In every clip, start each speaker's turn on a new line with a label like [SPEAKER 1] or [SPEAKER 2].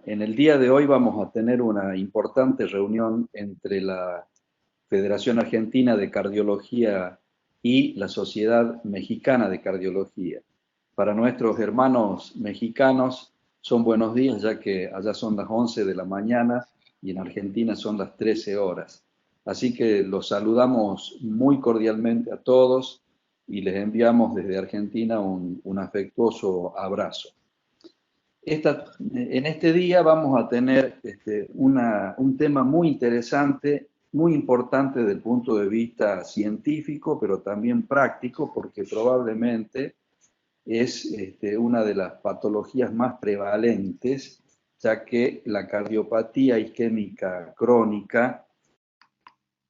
[SPEAKER 1] En el día de hoy vamos a tener una importante reunión entre la Federación Argentina de Cardiología y la Sociedad Mexicana de Cardiología. Para nuestros hermanos mexicanos son buenos días, ya que allá son las 11 de la mañana y en Argentina son las 13 horas. Así que los saludamos muy cordialmente a todos y les enviamos desde Argentina un afectuoso abrazo. En este día vamos a tener un tema muy interesante, muy importante desde el punto de vista científico, pero también práctico, porque probablemente es una de las patologías más prevalentes, ya que la cardiopatía isquémica crónica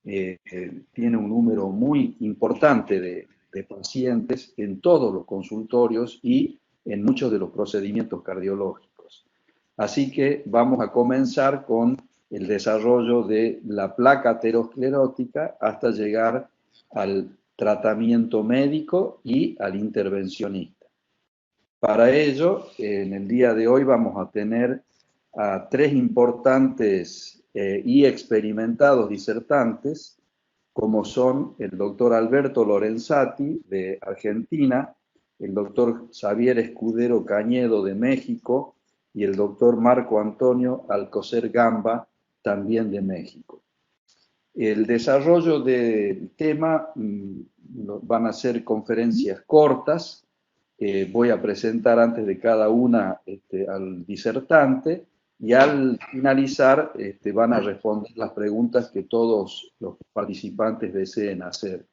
[SPEAKER 1] tiene un número muy importante de pacientes en todos los consultorios y en muchos de los procedimientos cardiológicos. Así que vamos a comenzar con el desarrollo de la placa aterosclerótica hasta llegar al tratamiento médico y al intervencionista. Para ello, en el día de hoy vamos a tener a tres importantes y experimentados disertantes, como son el doctor Alberto Lorenzati, de Argentina, el doctor Xavier Escudero Cañedo, de México, y el doctor Marco Antonio Alcocer Gamba, también de México. El desarrollo del tema van a ser conferencias cortas. Voy a presentar antes de cada una al disertante, y al finalizar van a responder las preguntas que todos los participantes deseen hacer.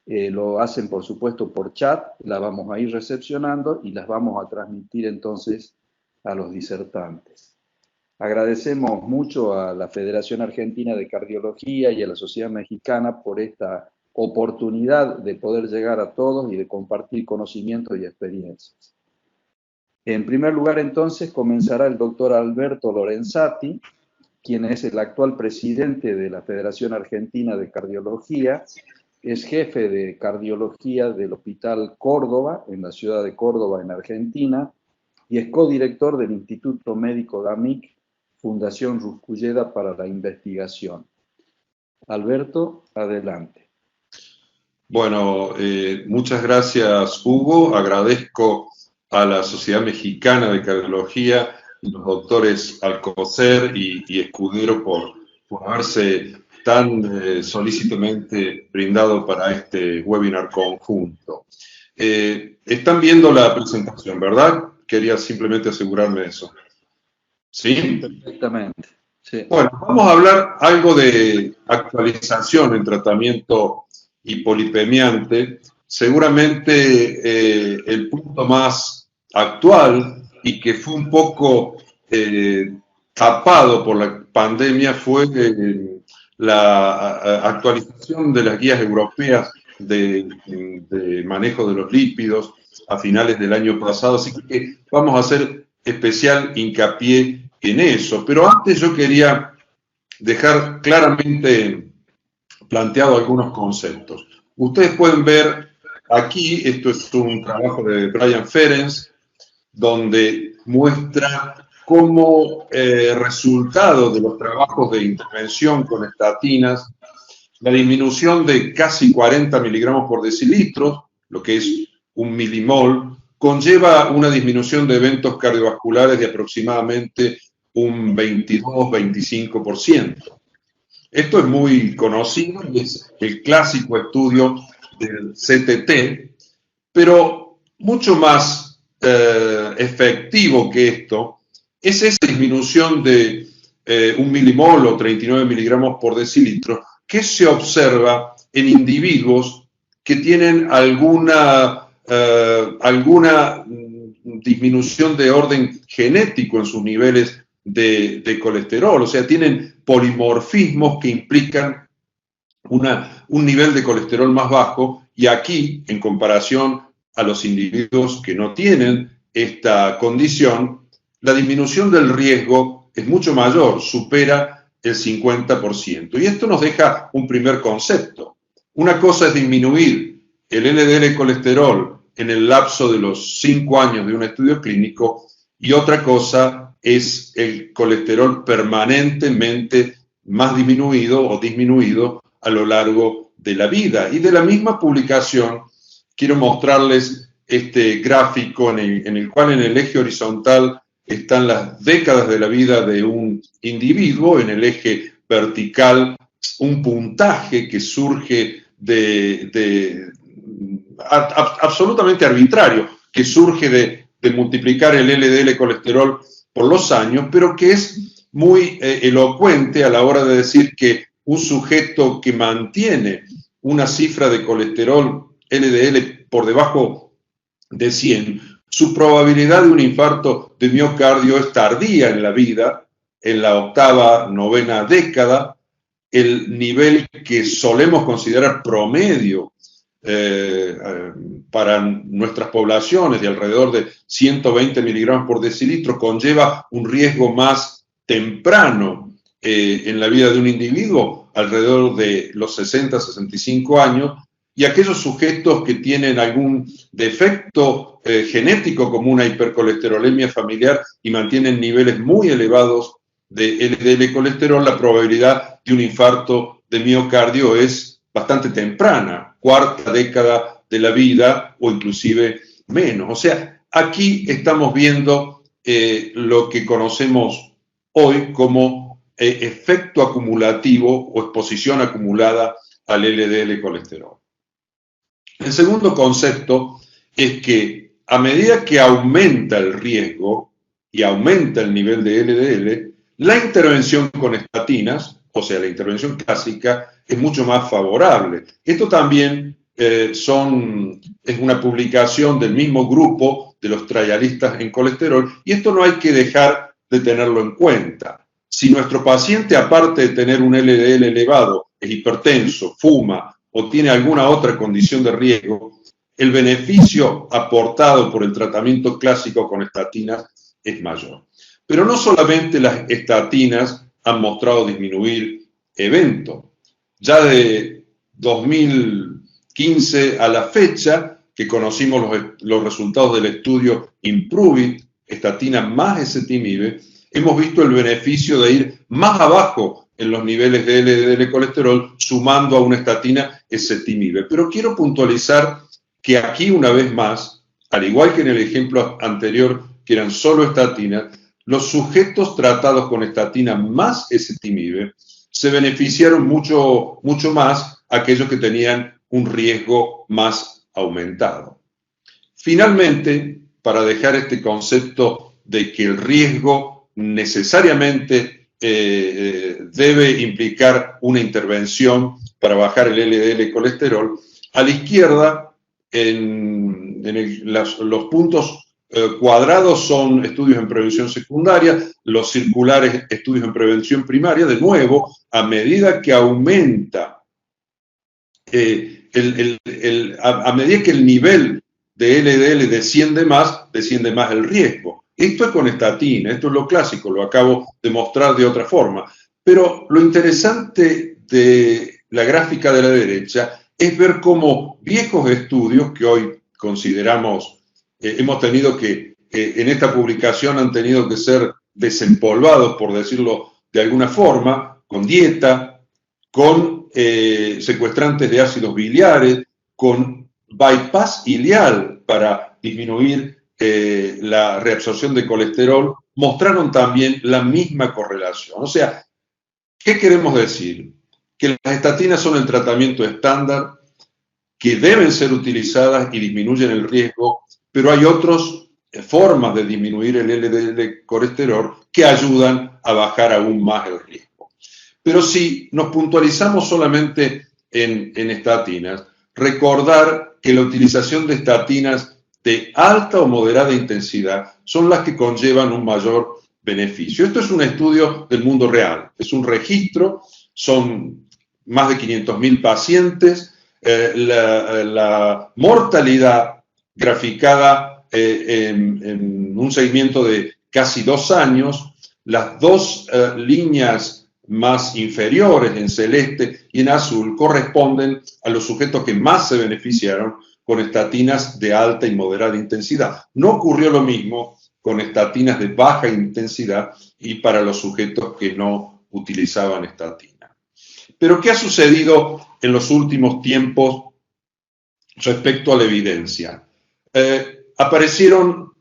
[SPEAKER 1] Lo hacen, por supuesto, por chat, las vamos a ir recepcionando y las vamos a transmitir entonces a los disertantes. Agradecemos mucho a la Federación Argentina de Cardiología y a la Sociedad Mexicana por esta oportunidad de poder llegar a todos y de compartir conocimientos y experiencias. En primer lugar, entonces, comenzará el doctor Alberto Lorenzati, quien es el actual presidente de la Federación Argentina de Cardiología, es jefe de cardiología del Hospital Córdoba, en la ciudad de Córdoba, en Argentina, y es codirector del Instituto Médico DAMIC, Fundación Rusculleda para la Investigación. Alberto, adelante.
[SPEAKER 2] Bueno, muchas gracias, Hugo. Agradezco a la Sociedad Mexicana de Cardiología, los doctores Alcocer y Escudero por haberse tan solícitamente brindado para este webinar conjunto. Están viendo la presentación, ¿verdad? Quería simplemente asegurarme de eso. ¿Sí?
[SPEAKER 1] Perfectamente. Sí.
[SPEAKER 2] Bueno, vamos a hablar algo de actualización en tratamiento hipolipemiante. Seguramente el punto más actual y que fue un poco tapado por la pandemia fue la actualización de las guías europeas de manejo de los lípidos a finales del año pasado, así que vamos a hacer especial hincapié en eso. Pero antes yo quería dejar claramente planteado algunos conceptos. Ustedes pueden ver aquí, esto es un trabajo de Brian Ferencz, donde muestra cómo resultado de los trabajos de intervención con estatinas, la disminución de casi 40 miligramos por decilitro, lo que es un milimol, conlleva una disminución de eventos cardiovasculares de aproximadamente un 22-25%. Esto es muy conocido, es el clásico estudio del CTT, pero mucho más efectivo que esto es esa disminución de 1 milimol o 39 miligramos por decilitro que se observa en individuos que tienen alguna disminución de orden genético en sus niveles de colesterol, o sea, tienen polimorfismos que implican un nivel de colesterol más bajo, y aquí, en comparación a los individuos que no tienen esta condición, la disminución del riesgo es mucho mayor, supera el 50%. Y esto nos deja un primer concepto. Una cosa es disminuir el LDL colesterol en el lapso de los 5 años de un estudio clínico, y otra cosa es el colesterol permanentemente más disminuido o disminuido a lo largo de la vida. Y de la misma publicación quiero mostrarles este gráfico en el cual en el eje horizontal están las décadas de la vida de un individuo, en el eje vertical un puntaje que surge absolutamente arbitrario, que surge de multiplicar el LDL colesterol por los años, pero que es muy elocuente a la hora de decir que un sujeto que mantiene una cifra de colesterol LDL por debajo de 100, su probabilidad de un infarto de miocardio es tardía en la vida, en la octava, novena década. El nivel que solemos considerar promedio para nuestras poblaciones de alrededor de 120 miligramos por decilitro conlleva un riesgo más temprano en la vida de un individuo, alrededor de los 60, 65 años, y aquellos sujetos que tienen algún defecto genético como una hipercolesterolemia familiar y mantienen niveles muy elevados de LDL colesterol, la probabilidad de un infarto de miocardio es bastante temprana, cuarta década de la vida o inclusive menos. O sea, aquí estamos viendo lo que conocemos hoy como efecto acumulativo o exposición acumulada al LDL colesterol. El segundo concepto es que a medida que aumenta el riesgo y aumenta el nivel de LDL, la intervención con estatinas, o sea, la intervención clásica, es mucho más favorable. Esto también es una publicación del mismo grupo de los trialistas en colesterol, y esto no hay que dejar de tenerlo en cuenta. Si nuestro paciente, aparte de tener un LDL elevado, es hipertenso, fuma o tiene alguna otra condición de riesgo, el beneficio aportado por el tratamiento clásico con estatinas es mayor. Pero no solamente las estatinas han mostrado disminuir eventos. Ya de 2015 a la fecha, que conocimos los resultados del estudio Improve It, estatina más ezetimibe, hemos visto el beneficio de ir más abajo en los niveles de LDL colesterol sumando a una estatina ezetimibe. Pero quiero puntualizar que aquí, una vez más, al igual que en el ejemplo anterior, que eran solo estatinas, los sujetos tratados con estatina más ezetimibe se beneficiaron mucho más aquellos que tenían un riesgo más aumentado. Finalmente, para dejar este concepto de que el riesgo necesariamente debe implicar una intervención para bajar el LDL colesterol, a la izquierda, los puntos cuadrados son estudios en prevención secundaria, los circulares estudios en prevención primaria. De nuevo, a medida que aumenta, a medida que el nivel de LDL desciende más el riesgo. Esto es con estatina, esto es lo clásico, lo acabo de mostrar de otra forma. Pero lo interesante de la gráfica de la derecha es ver cómo viejos estudios que hoy consideramos hemos tenido que, en esta publicación han tenido que ser desempolvados, por decirlo de alguna forma, con dieta, con secuestrantes de ácidos biliares, con bypass ileal para disminuir la reabsorción de colesterol, mostraron también la misma correlación. O sea, ¿qué queremos decir? Que las estatinas son el tratamiento estándar, que deben ser utilizadas y disminuyen el riesgo, pero hay otras formas de disminuir el LDL colesterol que ayudan a bajar aún más el riesgo. Pero si nos puntualizamos solamente en estatinas, recordar que la utilización de estatinas de alta o moderada intensidad son las que conllevan un mayor beneficio. Esto es un estudio del mundo real, es un registro, son más de 500.000 pacientes, la mortalidad graficada en un seguimiento de casi 2 años, las dos líneas más inferiores en celeste y en azul corresponden a los sujetos que más se beneficiaron con estatinas de alta y moderada intensidad. No ocurrió lo mismo con estatinas de baja intensidad y para los sujetos que no utilizaban estatina. Pero ¿qué ha sucedido en los últimos tiempos respecto a la evidencia? Aparecieron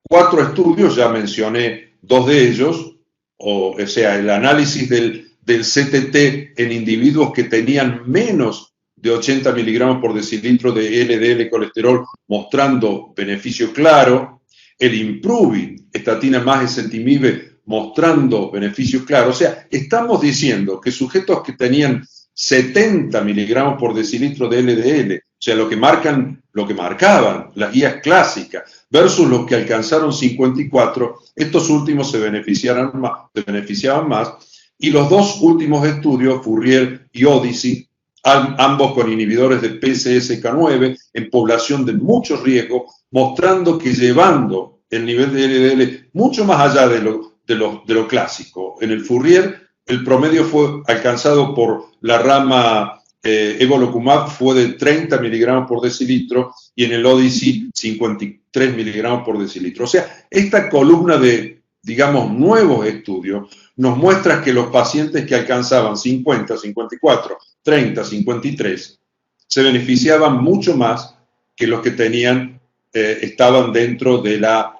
[SPEAKER 2] 4 estudios, ya mencioné 2 de ellos, o sea, el análisis del CTT en individuos que tenían menos de 80 miligramos por decilitro de LDL colesterol, mostrando beneficio claro, el Improving, estatina más ezetimibe, mostrando beneficio claro. O sea, estamos diciendo que sujetos que tenían 70 miligramos por decilitro de LDL, o sea, lo que marcaban las guías clásicas, versus los que alcanzaron 54, estos últimos se beneficiaban más, y los 2 últimos estudios, Fourier y Odyssey, ambos con inhibidores de PCSK9 en población de mucho riesgo, mostrando que llevando el nivel de LDL mucho más allá de lo clásico. En el Fourier, el promedio fue alcanzado por la rama evolocumab fue de 30 miligramos por decilitro y en el Odyssey 53 miligramos por decilitro. O sea, esta columna de, digamos, nuevos estudios nos muestra que los pacientes que alcanzaban 50, 54, 30, 53 se beneficiaban mucho más que los que tenían, estaban dentro de la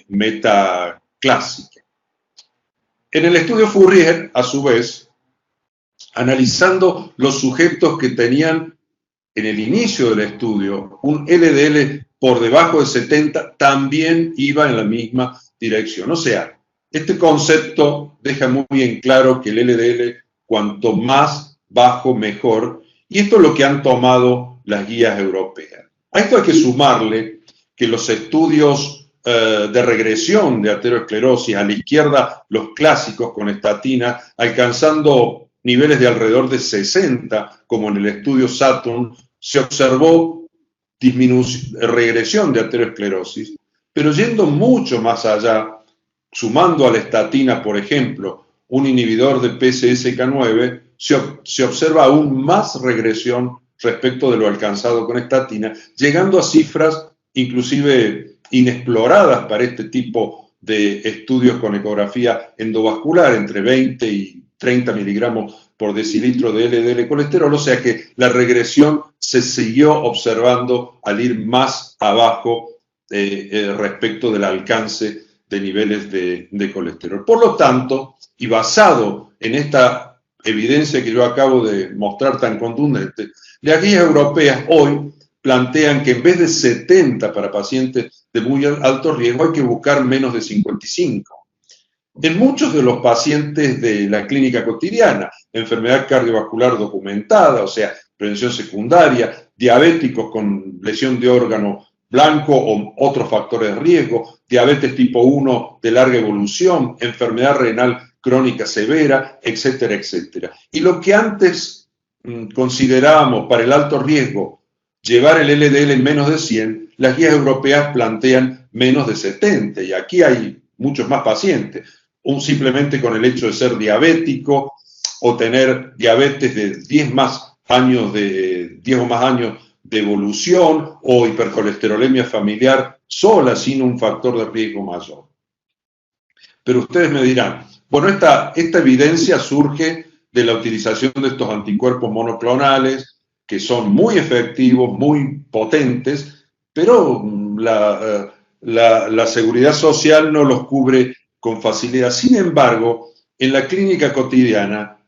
[SPEAKER 2] meta clásica. En el estudio Fourier, a su vez, analizando los sujetos que tenían en el inicio del estudio un LDL por debajo de 70, también iba en la misma dirección. O sea, este concepto deja muy bien claro que el LDL, cuanto más bajo, mejor, y esto es lo que han tomado las guías europeas. A esto hay que sumarle que los estudios de regresión de aterosclerosis, a la izquierda los clásicos con estatina, alcanzando niveles de alrededor de 60, como en el estudio Saturn, se observó regresión de aterosclerosis, pero yendo mucho más allá, sumando a la estatina, por ejemplo, un inhibidor de PCSK9, se observa aún más regresión respecto de lo alcanzado con estatina, llegando a cifras inclusive inexploradas para este tipo de estudios con ecografía endovascular, entre 20 y 30 miligramos por decilitro de LDL colesterol, o sea que la regresión se siguió observando al ir más abajo respecto del alcance de niveles de colesterol. Por lo tanto, y basado en esta evidencia que yo acabo de mostrar tan contundente, las guías europeas hoy plantean que en vez de 70 para pacientes de muy alto riesgo hay que buscar menos de 55. En muchos de los pacientes de la clínica cotidiana, enfermedad cardiovascular documentada, o sea, prevención secundaria, diabéticos con lesión de órgano blanco o otros factores de riesgo, diabetes tipo 1 de larga evolución, enfermedad renal crónica severa, etcétera, etcétera. Y lo que antes considerábamos para el alto riesgo llevar el LDL en menos de 100, las guías europeas plantean menos de 70, y aquí hay muchos más pacientes. Simplemente con el hecho de ser diabético o tener diabetes de 10 o más años de evolución o hipercolesterolemia familiar sola sin un factor de riesgo mayor. Pero ustedes me dirán, bueno, esta evidencia surge de la utilización de estos anticuerpos monoclonales que son muy efectivos, muy potentes, pero la seguridad social no los cubre con facilidad. Sin embargo, en la clínica cotidiana,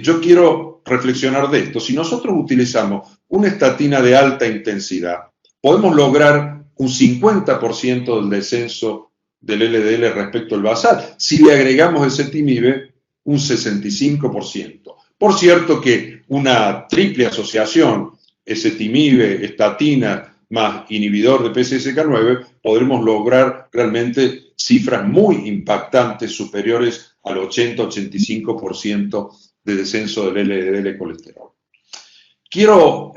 [SPEAKER 2] yo quiero reflexionar de esto. Si nosotros utilizamos una estatina de alta intensidad, podemos lograr un 50% del descenso del LDL respecto al basal. Si le agregamos ezetimibe, un 65%. Por cierto que una triple asociación, ezetimibe, estatina, más inhibidor de PCSK9, podremos lograr realmente cifras muy impactantes superiores al 80-85% de descenso del LDL colesterol. Quiero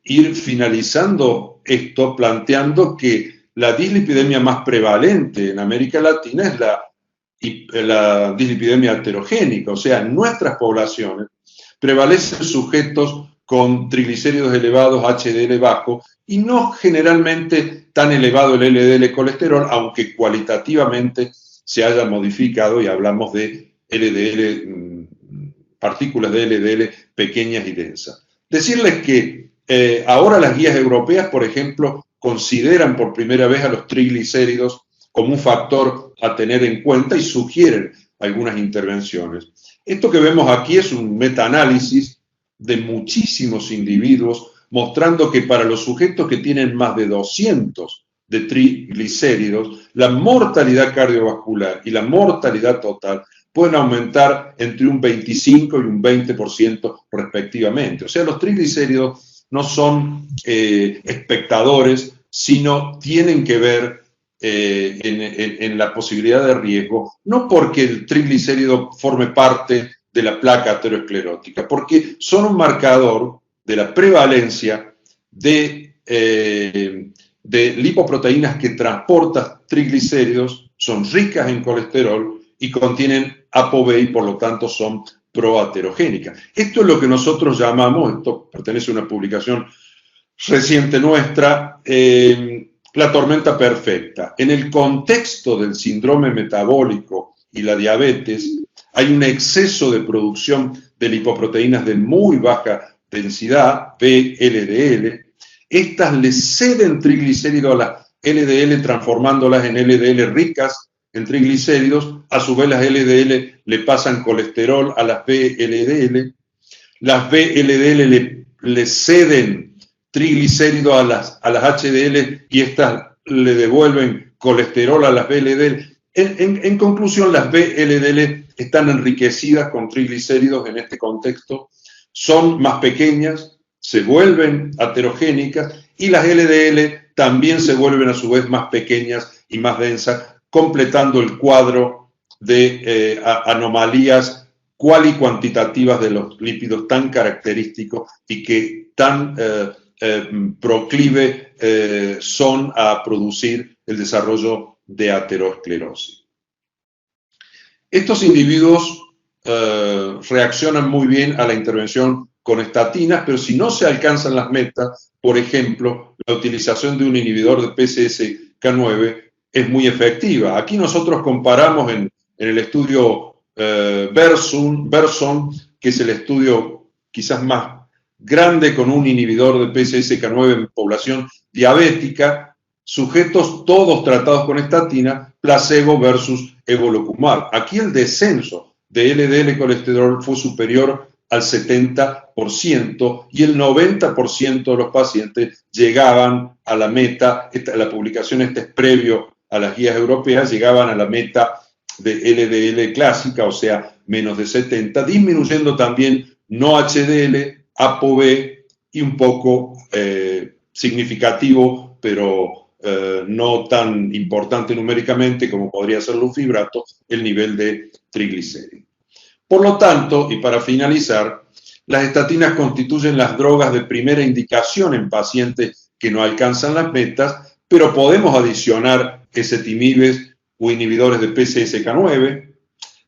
[SPEAKER 2] ir finalizando esto planteando que la dislipidemia más prevalente en América Latina es la dislipidemia heterogénica, o sea, en nuestras poblaciones prevalecen sujetos con triglicéridos elevados, HDL bajo, y no generalmente tan elevado el LDL colesterol, aunque cualitativamente se haya modificado y hablamos de LDL, partículas de LDL pequeñas y densas. Decirles que ahora las guías europeas, por ejemplo, consideran por primera vez a los triglicéridos como un factor a tener en cuenta y sugieren algunas intervenciones. Esto que vemos aquí es un metaanálisis de muchísimos individuos, mostrando que para los sujetos que tienen más de 200 de triglicéridos, la mortalidad cardiovascular y la mortalidad total pueden aumentar entre un 25 y un 20% respectivamente. O sea, los triglicéridos no son espectadores, sino tienen que ver en la posibilidad de riesgo, no porque el triglicérido forme parte de la placa aterosclerótica, porque son un marcador de la prevalencia de lipoproteínas que transportan triglicéridos, son ricas en colesterol y contienen ApoB y por lo tanto son proaterogénicas. Esto es lo que nosotros llamamos, esto pertenece a una publicación reciente nuestra, la tormenta perfecta. En el contexto del síndrome metabólico y la diabetes, hay un exceso de producción de lipoproteínas de muy baja densidad, VLDL. Estas le ceden triglicéridos a las LDL, transformándolas en LDL ricas en triglicéridos. A su vez, las LDL le pasan colesterol a las VLDL. Las VLDL le ceden triglicéridos a las HDL y estas le devuelven colesterol a las VLDL. En conclusión, las VLDL están enriquecidas con triglicéridos en este contexto, son más pequeñas, se vuelven aterogénicas y las LDL también se vuelven a su vez más pequeñas y más densas, completando el cuadro de anomalías cual y cuantitativas de los lípidos tan característicos y que tan proclive son a producir el desarrollo de aterosclerosis. Estos individuos reaccionan muy bien a la intervención con estatinas, pero si no se alcanzan las metas, por ejemplo, la utilización de un inhibidor de PCSK9 es muy efectiva. Aquí nosotros comparamos en el estudio Berson, que es el estudio quizás más grande con un inhibidor de PCSK9 en población diabética, sujetos todos tratados con estatina, placebo versus evolocumab. Aquí el descenso de LDL colesterol fue superior al 70% y el 90% de los pacientes llegaban a la meta. La publicación es previo a las guías europeas, llegaban a la meta de LDL clásica, o sea, menos de 70, disminuyendo también no HDL, ApoB y un poco significativo, pero no tan importante numéricamente como podría ser un fibrato, el nivel de triglicéridos. Por lo tanto, y para finalizar, las estatinas constituyen las drogas de primera indicación en pacientes que no alcanzan las metas, pero podemos adicionar ezetimibe o inhibidores de PCSK9.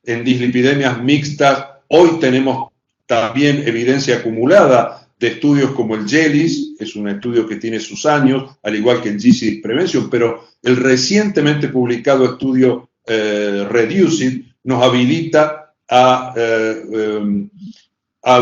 [SPEAKER 2] En dislipidemias mixtas, hoy tenemos también evidencia acumulada de estudios como el JELIS, es un estudio que tiene sus años, al igual que el GC Prevention, pero el recientemente publicado estudio REDUCE-IT nos habilita a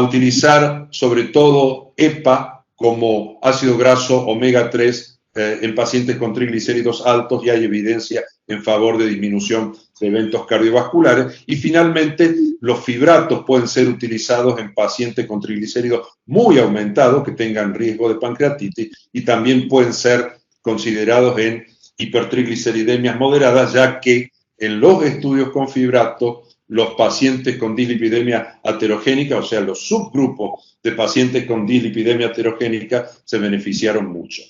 [SPEAKER 2] utilizar sobre todo EPA como ácido graso omega 3 en pacientes con triglicéridos altos, y hay evidencia en favor de disminución de eventos cardiovasculares. Y finalmente, los fibratos pueden ser utilizados en pacientes con triglicéridos muy aumentados que tengan riesgo de pancreatitis, y también pueden ser considerados en hipertrigliceridemias moderadas, ya que en los estudios con fibrato los pacientes con dislipidemia aterogénica, o sea, los subgrupos de pacientes con dislipidemia aterogénica, se beneficiaron mucho.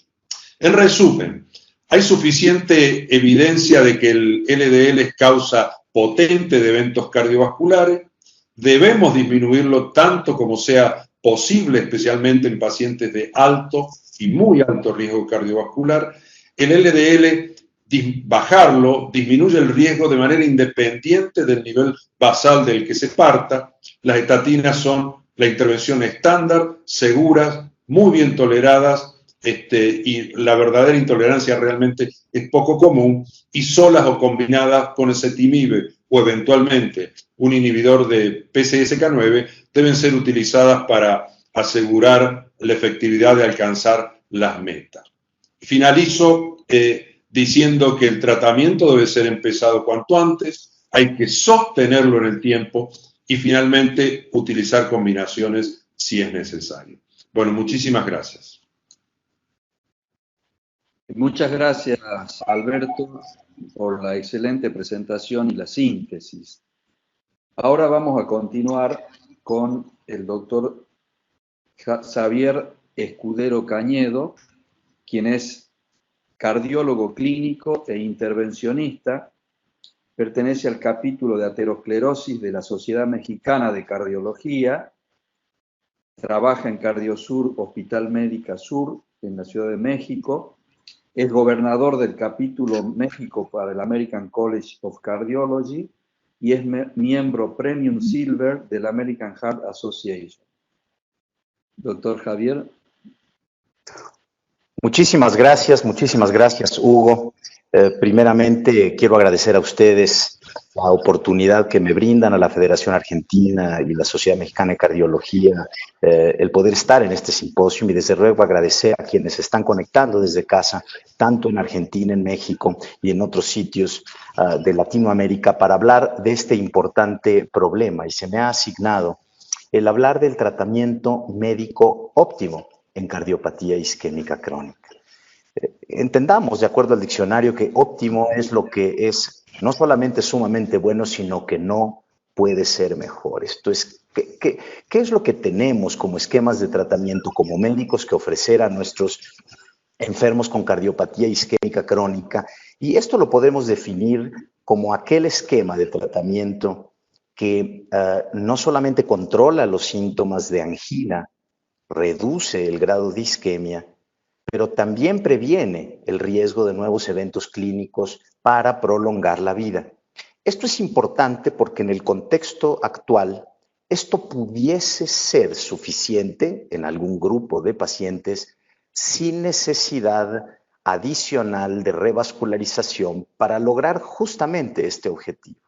[SPEAKER 2] En resumen, hay suficiente evidencia de que el LDL es causa potente de eventos cardiovasculares. Debemos disminuirlo tanto como sea posible, especialmente en pacientes de alto y muy alto riesgo cardiovascular. El LDL, bajarlo, disminuye el riesgo de manera independiente del nivel basal del que se parta. Las estatinas son la intervención estándar, seguras, muy bien toleradas, y la verdadera intolerancia realmente es poco común, y solas o combinadas con ezetimibe o eventualmente un inhibidor de PCSK9 deben ser utilizadas para asegurar la efectividad de alcanzar las metas. Finalizo diciendo que el tratamiento debe ser empezado cuanto antes, hay que sostenerlo en el tiempo y finalmente utilizar combinaciones si es necesario. Bueno, muchísimas gracias.
[SPEAKER 1] Muchas gracias, Alberto, por la excelente presentación y la síntesis. Ahora vamos a continuar con el doctor Xavier Escudero Cañedo, quien es cardiólogo clínico e intervencionista, pertenece al capítulo de aterosclerosis de la Sociedad Mexicana de Cardiología, trabaja en Cardiosur, Hospital Médica Sur, en la Ciudad de México, es gobernador del capítulo México para el American College of Cardiology y es miembro Premium Silver del American Heart Association. Doctor Javier.
[SPEAKER 3] Muchísimas gracias, Hugo. Primeramente, quiero agradecer a ustedes la oportunidad que me brindan a la Federación Argentina y la Sociedad Mexicana de Cardiología, el poder estar en este simposio y desde luego agradecer a quienes se están conectando desde casa, tanto en Argentina, en México y en otros sitios de Latinoamérica para hablar de este importante problema. Y se me ha asignado el hablar del tratamiento médico óptimo en cardiopatía isquémica crónica. Entendamos, de acuerdo al diccionario, que óptimo es lo que es no solamente sumamente bueno, sino que no puede ser mejor. Esto es, ¿qué es lo que tenemos como esquemas de tratamiento como médicos que ofrecer a nuestros enfermos con cardiopatía isquémica crónica? Y esto lo podemos definir como aquel esquema de tratamiento que no solamente controla los síntomas de angina, reduce el grado de isquemia, pero también previene el riesgo de nuevos eventos clínicos para prolongar la vida. Esto es importante porque en el contexto actual, esto pudiese ser suficiente en algún grupo de pacientes sin necesidad adicional de revascularización para lograr justamente este objetivo.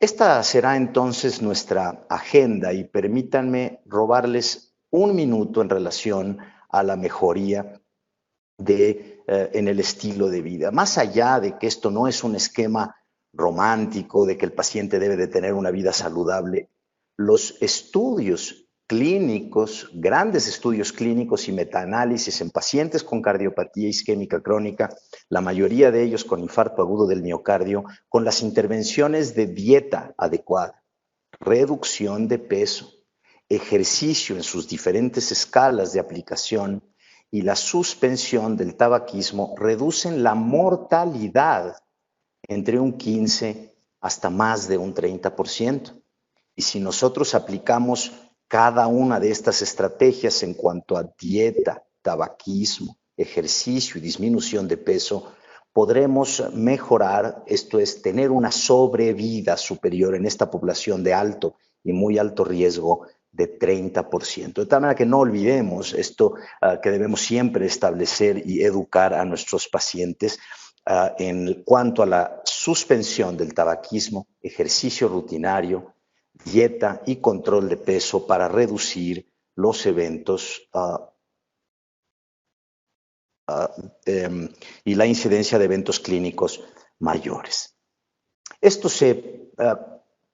[SPEAKER 3] Esta será entonces nuestra agenda y permítanme robarles un minuto en relación a la mejoría en el estilo de vida. Más allá de que esto no es un esquema romántico, de que el paciente debe de tener una vida saludable, los estudios clínicos, grandes estudios clínicos y metaanálisis en pacientes con cardiopatía isquémica crónica, la mayoría de ellos con infarto agudo del miocardio, con las intervenciones de dieta adecuada, reducción de peso, ejercicio en sus diferentes escalas de aplicación y la suspensión del tabaquismo reducen la mortalidad entre un 15 hasta más de un 30%. Y si nosotros aplicamos cada una de estas estrategias en cuanto a dieta, tabaquismo, ejercicio y disminución de peso, podremos mejorar, esto es, tener una sobrevida superior en esta población de alto y muy alto riesgo de 30%. De tal manera que no olvidemos esto que debemos siempre establecer y educar a nuestros pacientes en cuanto a la suspensión del tabaquismo, ejercicio rutinario, dieta y control de peso para reducir los eventos y la incidencia de eventos clínicos mayores. Esto se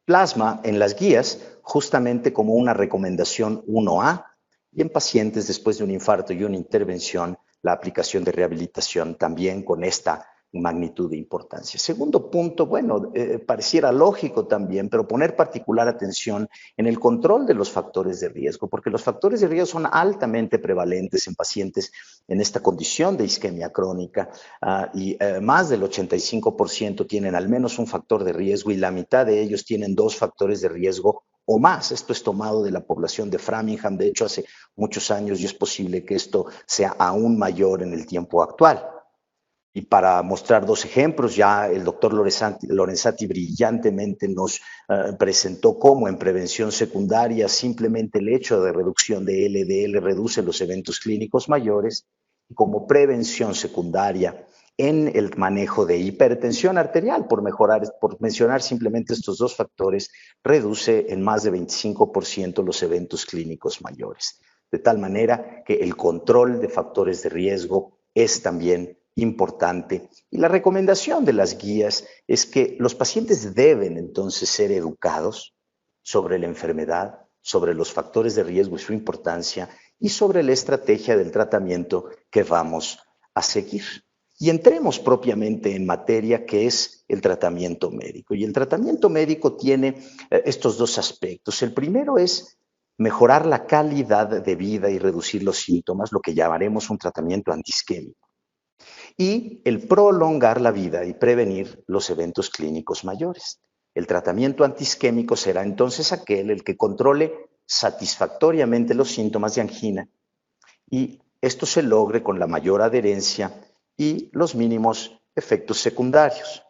[SPEAKER 3] plasma en las guías justamente como una recomendación 1A y en pacientes después de un infarto y una intervención, la aplicación de rehabilitación también con esta magnitud de importancia. Segundo punto, bueno, pareciera lógico también, pero poner particular atención en el control de los factores de riesgo, porque los factores de riesgo son altamente prevalentes en pacientes en esta condición de isquemia crónica y más del 85% tienen al menos un factor de riesgo y la mitad de ellos tienen 2 factores de riesgo o más. Esto es tomado de la población de Framingham, de hecho hace muchos años y es posible que esto sea aún mayor en el tiempo actual. Y para mostrar dos ejemplos, ya el doctor Lorenzati brillantemente nos presentó cómo en prevención secundaria simplemente el hecho de reducción de LDL reduce los eventos clínicos mayores, y como prevención secundaria en el manejo de hipertensión arterial, por mencionar simplemente estos dos factores, reduce en más de 25% los eventos clínicos mayores. De tal manera que el control de factores de riesgo es también importante. Y la recomendación de las guías es que los pacientes deben entonces ser educados sobre la enfermedad, sobre los factores de riesgo y su importancia, y sobre la estrategia del tratamiento que vamos a seguir. Y entremos propiamente en materia, que es el tratamiento médico. Y el tratamiento médico tiene estos dos aspectos. El primero es mejorar la calidad de vida y reducir los síntomas, lo que llamaremos un tratamiento antiisquémico. Y el prolongar la vida y prevenir los eventos clínicos mayores. El tratamiento antiisquémico será entonces el que controle satisfactoriamente los síntomas de angina, y esto se logre con la mayor adherencia y los mínimos efectos secundarios.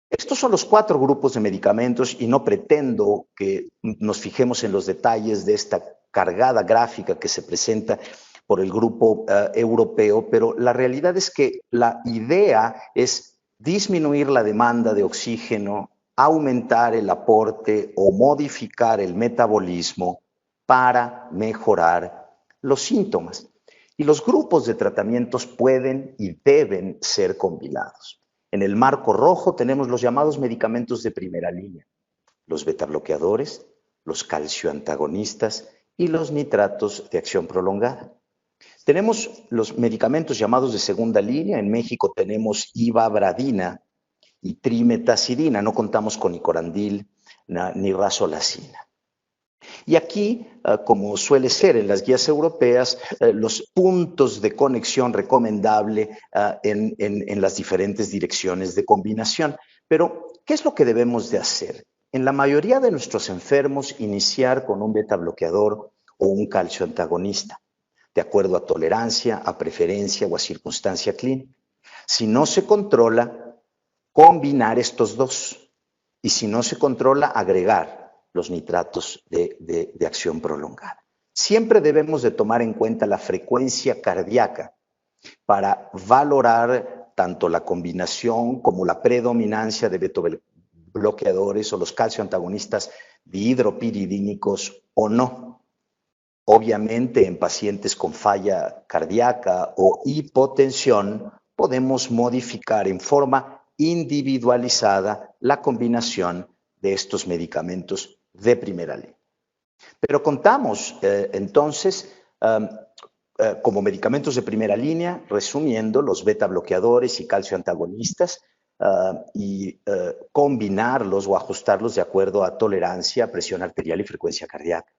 [SPEAKER 3] Estos son los 4 grupos de medicamentos, y no pretendo que nos fijemos en los detalles de esta cargada gráfica que se presenta por el grupo europeo, pero la realidad es que la idea es disminuir la demanda de oxígeno, aumentar el aporte o modificar el metabolismo para mejorar los síntomas. Y los grupos de tratamientos pueden y deben ser combinados. En el marco rojo tenemos los llamados medicamentos de primera línea, los betabloqueadores, los calcioantagonistas y los nitratos de acción prolongada. Tenemos los medicamentos llamados de segunda línea. En México tenemos ivabradina y trimetazidina, no contamos con nicorandil ni rasolacina. Y aquí, como suele ser en las guías europeas, los puntos de conexión recomendable en las diferentes direcciones de combinación. Pero, ¿qué es lo que debemos de hacer? En la mayoría de nuestros enfermos, iniciar con un betabloqueador o un calcioantagonista, de acuerdo a tolerancia, a preferencia o a circunstancia clínica. Si no se controla, combinar estos dos. Y si no se controla, agregar los nitratos de acción prolongada. Siempre debemos de tomar en cuenta la frecuencia cardíaca para valorar tanto la combinación como la predominancia de betabloqueadores o los calcioantagonistas dihidropiridínicos o no. Obviamente, en pacientes con falla cardíaca o hipotensión, podemos modificar en forma individualizada la combinación de estos medicamentos de primera línea. Pero contamos entonces como medicamentos de primera línea, resumiendo, los betabloqueadores y calcioantagonistas, y combinarlos o ajustarlos de acuerdo a tolerancia, presión arterial y frecuencia cardíaca.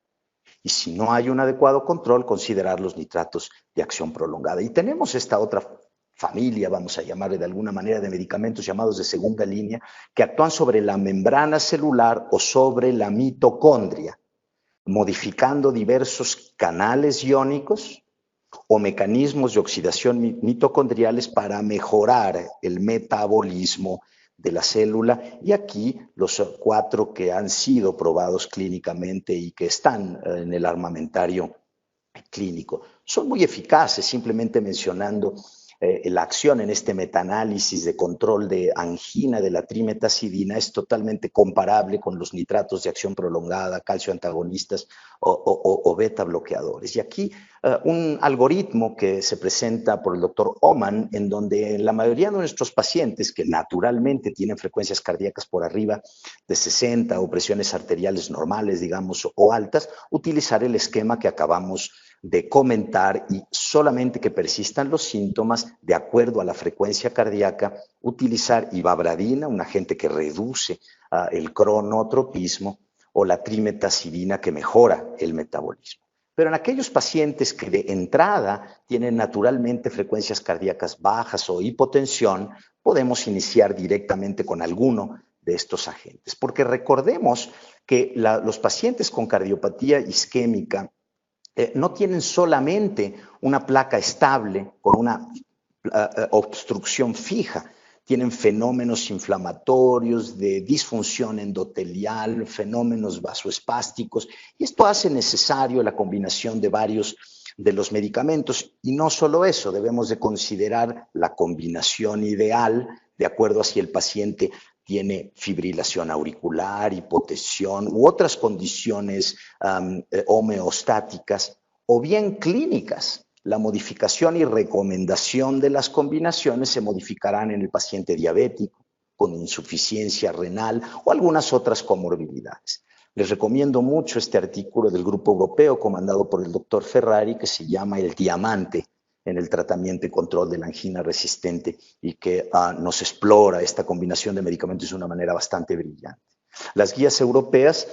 [SPEAKER 3] Y si no hay un adecuado control, considerar los nitratos de acción prolongada. Y tenemos esta otra familia, vamos a llamarle de alguna manera, de medicamentos llamados de segunda línea, que actúan sobre la membrana celular o sobre la mitocondria, modificando diversos canales iónicos o mecanismos de oxidación mitocondriales para mejorar el metabolismo de la célula. Y aquí los 4 que han sido probados clínicamente y que están en el armamentario clínico son muy eficaces, simplemente mencionando la acción en este metaanálisis de control de angina de la trimetazidina es totalmente comparable con los nitratos de acción prolongada, calcioantagonistas o beta bloqueadores. Y aquí un algoritmo que se presenta por el doctor Oman, en donde la mayoría de nuestros pacientes que naturalmente tienen frecuencias cardíacas por arriba de 60 o presiones arteriales normales, digamos, o altas, utilizar el esquema que acabamos de comentar, y solamente que persistan los síntomas de acuerdo a la frecuencia cardíaca, utilizar ivabradina, un agente que reduce el cronotropismo, o la trimetazidina, que mejora el metabolismo. Pero en aquellos pacientes que de entrada tienen naturalmente frecuencias cardíacas bajas o hipotensión, podemos iniciar directamente con alguno de estos agentes. Porque recordemos que los pacientes con cardiopatía isquémica no tienen solamente una placa estable con una obstrucción fija. Tienen fenómenos inflamatorios, de disfunción endotelial, fenómenos vasoespásticos, y esto hace necesario la combinación de varios de los medicamentos. Y no solo eso, debemos de considerar la combinación ideal de acuerdo a si el paciente tiene fibrilación auricular, hipotensión u otras condiciones homeostáticas o bien clínicas. La modificación y recomendación de las combinaciones se modificarán en el paciente diabético, con insuficiencia renal o algunas otras comorbilidades. Les recomiendo mucho este artículo del Grupo Europeo comandado por el doctor Ferrari, que se llama El Diamante en el tratamiento y control de la angina resistente, y que nos explora esta combinación de medicamentos de una manera bastante brillante. Las guías europeas,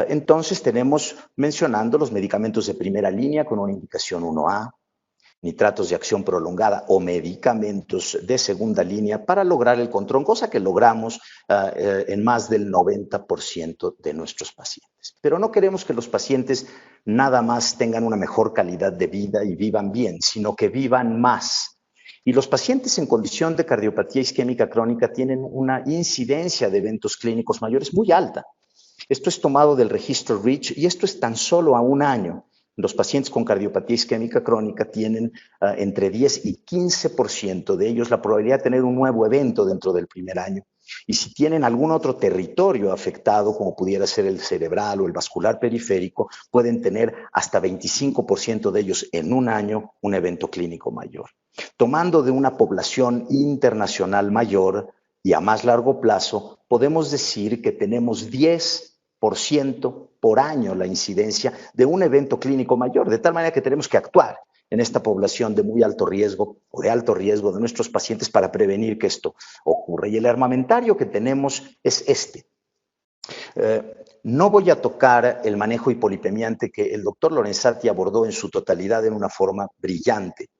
[SPEAKER 3] entonces tenemos mencionando los medicamentos de primera línea con una indicación 1A, nitratos de acción prolongada o medicamentos de segunda línea para lograr el control, cosa que logramos en más del 90% de nuestros pacientes. Pero no queremos que los pacientes nada más tengan una mejor calidad de vida y vivan bien, sino que vivan más. Y los pacientes en condición de cardiopatía isquémica crónica tienen una incidencia de eventos clínicos mayores muy alta. Esto es tomado del registro REACH y esto es tan solo a un año. Los pacientes con cardiopatía isquémica crónica tienen entre 10 y 15% de ellos la probabilidad de tener un nuevo evento dentro del primer año. Y si tienen algún otro territorio afectado, como pudiera ser el cerebral o el vascular periférico, pueden tener hasta 25% de ellos en un año un evento clínico mayor. Tomando de una población internacional mayor y a más largo plazo, podemos decir que tenemos 10% por año la incidencia de un evento clínico mayor, de tal manera que tenemos que actuar en esta población de muy alto riesgo o de alto riesgo de nuestros pacientes para prevenir que esto ocurra. Y el armamentario que tenemos es este. No voy a tocar el manejo hipolipemiante que el doctor Lorenzati abordó en su totalidad en una forma brillante.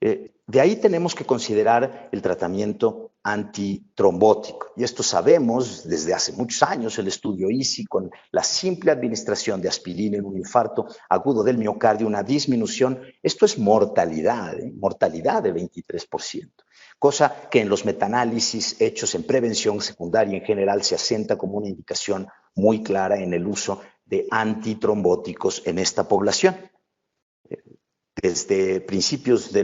[SPEAKER 3] De ahí tenemos que considerar el tratamiento antitrombótico. Y esto sabemos desde hace muchos años, el estudio EASY, con la simple administración de aspirina en un infarto agudo del miocardio, una disminución. Esto es mortalidad, mortalidad de 23%. Cosa que en los metaanálisis hechos en prevención secundaria en general se asienta como una indicación muy clara en el uso de antitrombóticos en esta población. Desde principios de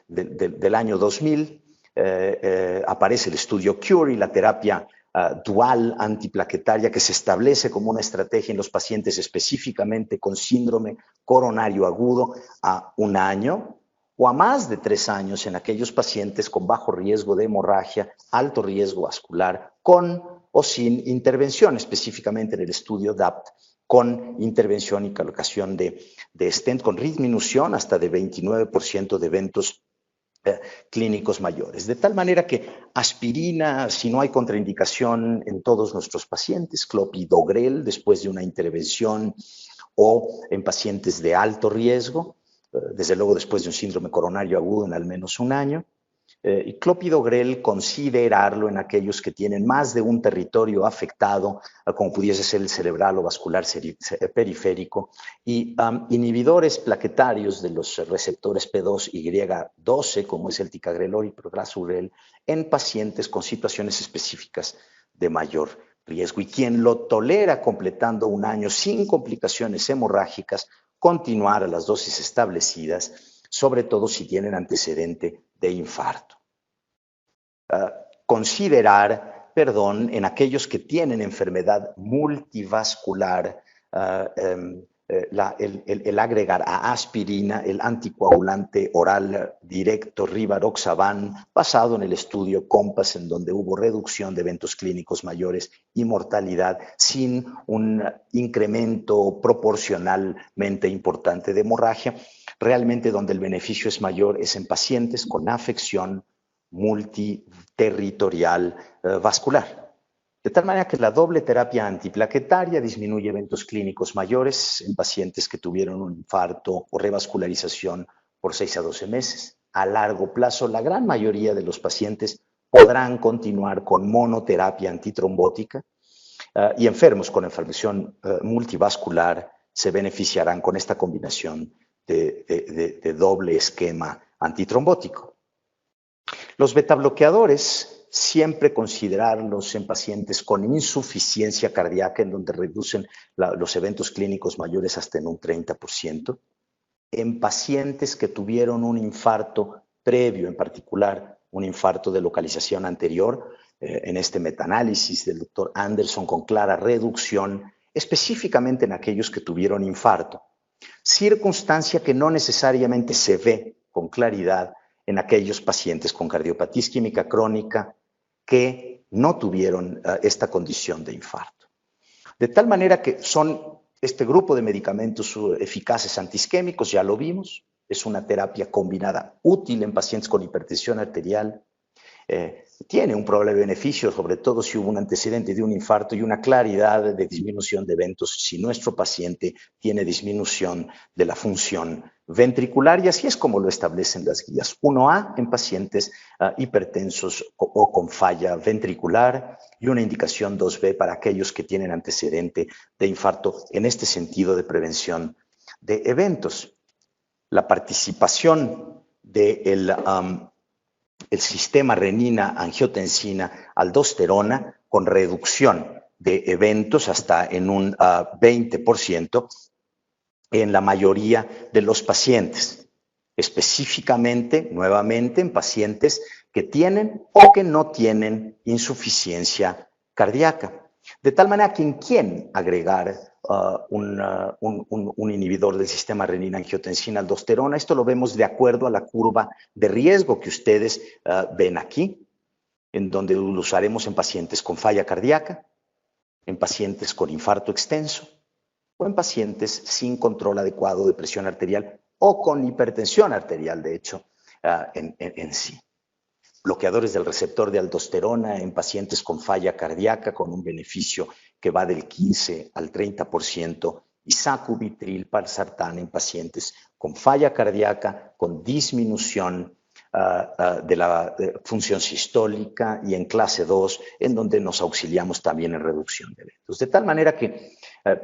[SPEAKER 3] del año 2000 aparece el estudio CURE y la terapia dual antiplaquetaria que se establece como una estrategia en los pacientes específicamente con síndrome coronario agudo a un año o a más de 3 años en aquellos pacientes con bajo riesgo de hemorragia, alto riesgo vascular, con o sin intervención, específicamente en el estudio DAPT, con intervención y colocación de stent, con disminución hasta de 29% de eventos clínicos mayores. De tal manera que aspirina, si no hay contraindicación en todos nuestros pacientes, clopidogrel después de una intervención o en pacientes de alto riesgo, desde luego después de un síndrome coronario agudo en al menos un año, y clopidogrel considerarlo en aquellos que tienen más de un territorio afectado, como pudiese ser el cerebral o vascular periférico, y inhibidores plaquetarios de los receptores P2Y12, como es el ticagrelor y proglazugrel, en pacientes con situaciones específicas de mayor riesgo. Y quien lo tolera completando un año sin complicaciones hemorrágicas, continuar a las dosis establecidas, sobre todo si tienen antecedente de infarto. Considerar, en aquellos que tienen enfermedad multivascular, el agregar a aspirina el anticoagulante oral directo Rivaroxaban, basado en el estudio COMPASS, en donde hubo reducción de eventos clínicos mayores y mortalidad sin un incremento proporcionalmente importante de hemorragia. Realmente donde el beneficio es mayor es en pacientes con afección multiterritorial vascular. De tal manera que la doble terapia antiplaquetaria disminuye eventos clínicos mayores en pacientes que tuvieron un infarto o revascularización por 6 a 12 meses. A largo plazo, la gran mayoría de los pacientes podrán continuar con monoterapia antitrombótica y enfermos con enfermedad multivascular se beneficiarán con esta combinación de doble esquema antitrombótico. Los betabloqueadores, siempre considerarlos en pacientes con insuficiencia cardíaca, en donde reducen los eventos clínicos mayores hasta en un 30%, en pacientes que tuvieron un infarto previo, en particular un infarto de localización anterior, en este metaanálisis del doctor Anderson con clara reducción, específicamente en aquellos que tuvieron infarto, circunstancia que no necesariamente se ve con claridad en aquellos pacientes con cardiopatía isquémica crónica que no tuvieron esta condición de infarto. De tal manera que son este grupo de medicamentos eficaces antiisquémicos, ya lo vimos, es una terapia combinada útil en pacientes con hipertensión arterial, tiene un probable beneficio, sobre todo si hubo un antecedente de un infarto y una claridad de disminución de eventos si nuestro paciente tiene disminución de la función ventricular, y así es como lo establecen las guías. 1A en pacientes hipertensos o con falla ventricular, y una indicación 2B para aquellos que tienen antecedente de infarto en este sentido de prevención de eventos. La participación del el sistema renina-angiotensina-aldosterona con reducción de eventos hasta en un 20% en la mayoría de los pacientes, específicamente, nuevamente, en pacientes que tienen o que no tienen insuficiencia cardíaca. De tal manera que en quién agregar un inhibidor del sistema renina-angiotensina-aldosterona. Esto lo vemos de acuerdo a la curva de riesgo que ustedes ven aquí, en donde lo usaremos en pacientes con falla cardíaca, en pacientes con infarto extenso o en pacientes sin control adecuado de presión arterial o con hipertensión arterial, de hecho, en sí. Bloqueadores del receptor de aldosterona en pacientes con falla cardíaca con un beneficio que va del 15 al 30%, y sacubitril, valsartán en pacientes con falla cardíaca con disminución de la función sistólica, y en clase 2, en donde nos auxiliamos también en reducción de eventos. De tal manera que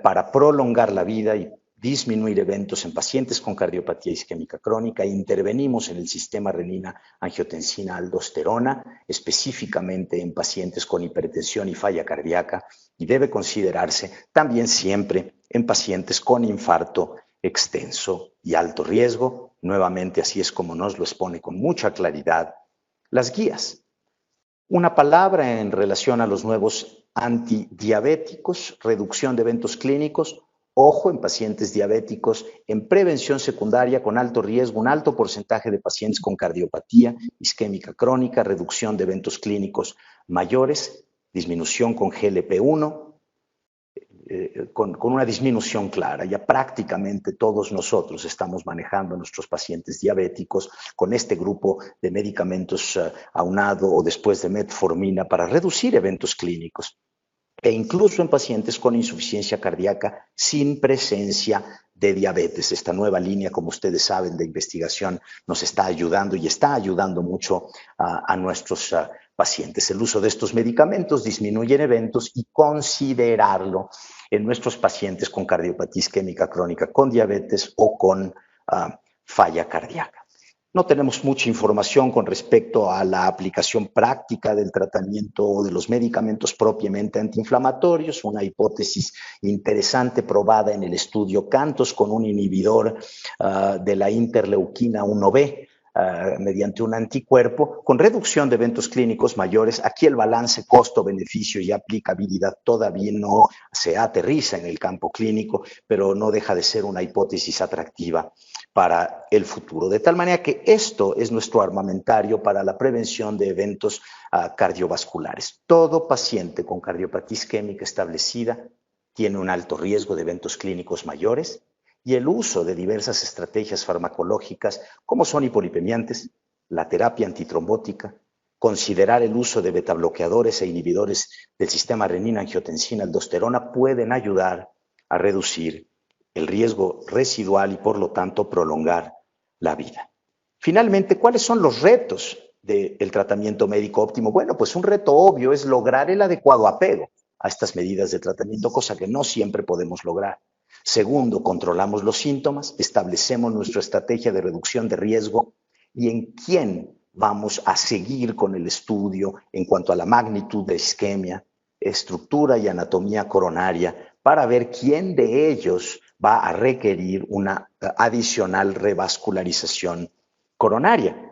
[SPEAKER 3] para prolongar la vida y disminuir eventos en pacientes con cardiopatía isquémica crónica, intervenimos en el sistema renina-angiotensina-aldosterona, específicamente en pacientes con hipertensión y falla cardíaca, y debe considerarse también siempre en pacientes con infarto extenso y alto riesgo. Nuevamente, así es como nos lo expone con mucha claridad las guías. Una palabra en relación a los nuevos antidiabéticos: reducción de eventos clínicos. Ojo, en pacientes diabéticos en prevención secundaria con alto riesgo, un alto porcentaje de pacientes con cardiopatía isquémica crónica, reducción de eventos clínicos mayores, disminución con GLP-1, con una disminución clara. Ya prácticamente todos nosotros estamos manejando a nuestros pacientes diabéticos con este grupo de medicamentos aunado o después de metformina para reducir eventos clínicos, e incluso en pacientes con insuficiencia cardíaca sin presencia de diabetes. Esta nueva línea, como ustedes saben, de investigación nos está ayudando y está ayudando mucho a nuestros pacientes. El uso de estos medicamentos disminuye eventos, y considerarlo en nuestros pacientes con cardiopatía isquémica crónica, con diabetes o con falla cardíaca. No tenemos mucha información con respecto a la aplicación práctica del tratamiento o de los medicamentos propiamente antiinflamatorios. Una hipótesis interesante probada en el estudio CANTOS con un inhibidor de la interleuquina 1B mediante un anticuerpo con reducción de eventos clínicos mayores. Aquí el balance costo-beneficio y aplicabilidad todavía no se aterriza en el campo clínico, pero no deja de ser una hipótesis atractiva para el futuro. De tal manera que esto es nuestro armamentario para la prevención de eventos cardiovasculares. Todo paciente con cardiopatía isquémica establecida tiene un alto riesgo de eventos clínicos mayores, y el uso de diversas estrategias farmacológicas, como son hipolipemiantes, la terapia antitrombótica, considerar el uso de betabloqueadores e inhibidores del sistema renina-angiotensina-aldosterona, pueden ayudar a reducir el riesgo residual y, por lo tanto, prolongar la vida. Finalmente, ¿cuáles son los retos del tratamiento médico óptimo? Bueno, pues un reto obvio es lograr el adecuado apego a estas medidas de tratamiento, cosa que no siempre podemos lograr. Segundo, controlamos los síntomas, establecemos nuestra estrategia de reducción de riesgo, y en quién vamos a seguir con el estudio en cuanto a la magnitud de isquemia, estructura y anatomía coronaria, para ver quién de ellos va a requerir una adicional revascularización coronaria.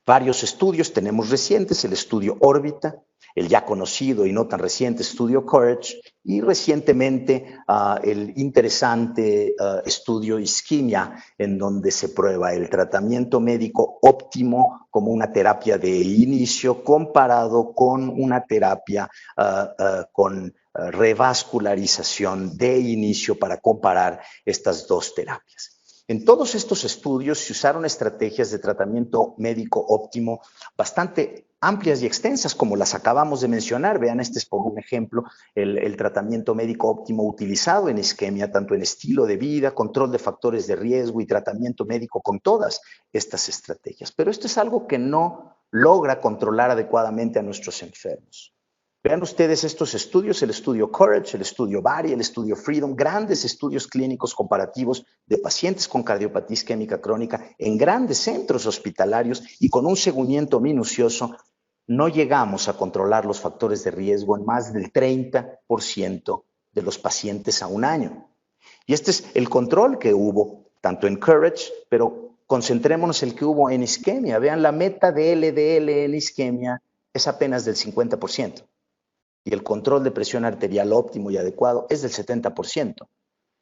[SPEAKER 3] Varios estudios tenemos recientes, el estudio órbita, el ya conocido y no tan reciente estudio Courage, y recientemente el interesante estudio Isquemia, en donde se prueba el tratamiento médico óptimo como una terapia de inicio comparado con una terapia con revascularización de inicio, para comparar estas dos terapias. En todos estos estudios se usaron estrategias de tratamiento médico óptimo bastante amplias y extensas, como las acabamos de mencionar. Vean, este es por un ejemplo el tratamiento médico óptimo utilizado en isquemia, tanto en estilo de vida, control de factores de riesgo y tratamiento médico con todas estas estrategias. Pero esto es algo que no logra controlar adecuadamente a nuestros enfermos. Vean ustedes estos estudios, el estudio Courage, el estudio Bari, el estudio Freedom, grandes estudios clínicos comparativos de pacientes con cardiopatía isquémica crónica en grandes centros hospitalarios, y con un seguimiento minucioso no llegamos a controlar los factores de riesgo en más del 30% de los pacientes a un año. Y este es el control que hubo tanto en Courage, pero concentrémonos en el que hubo en isquemia. Vean, la meta de LDL en isquemia es apenas del 50%. Y el control de presión arterial óptimo y adecuado es del 70%.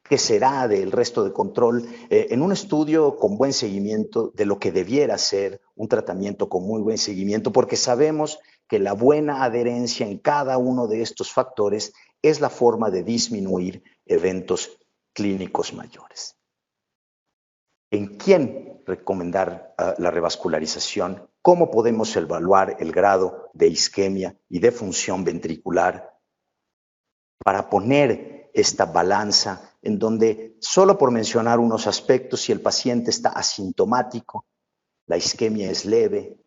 [SPEAKER 3] ¿Qué será del resto de control? En un estudio con buen seguimiento de lo que debiera ser un tratamiento con muy buen seguimiento, porque sabemos que la buena adherencia en cada uno de estos factores es la forma de disminuir eventos clínicos mayores. ¿En quién recomendar la revascularización? ¿Cómo podemos evaluar el grado de isquemia y de función ventricular para poner esta balanza en donde, solo por mencionar unos aspectos, si el paciente está asintomático, la isquemia es leve,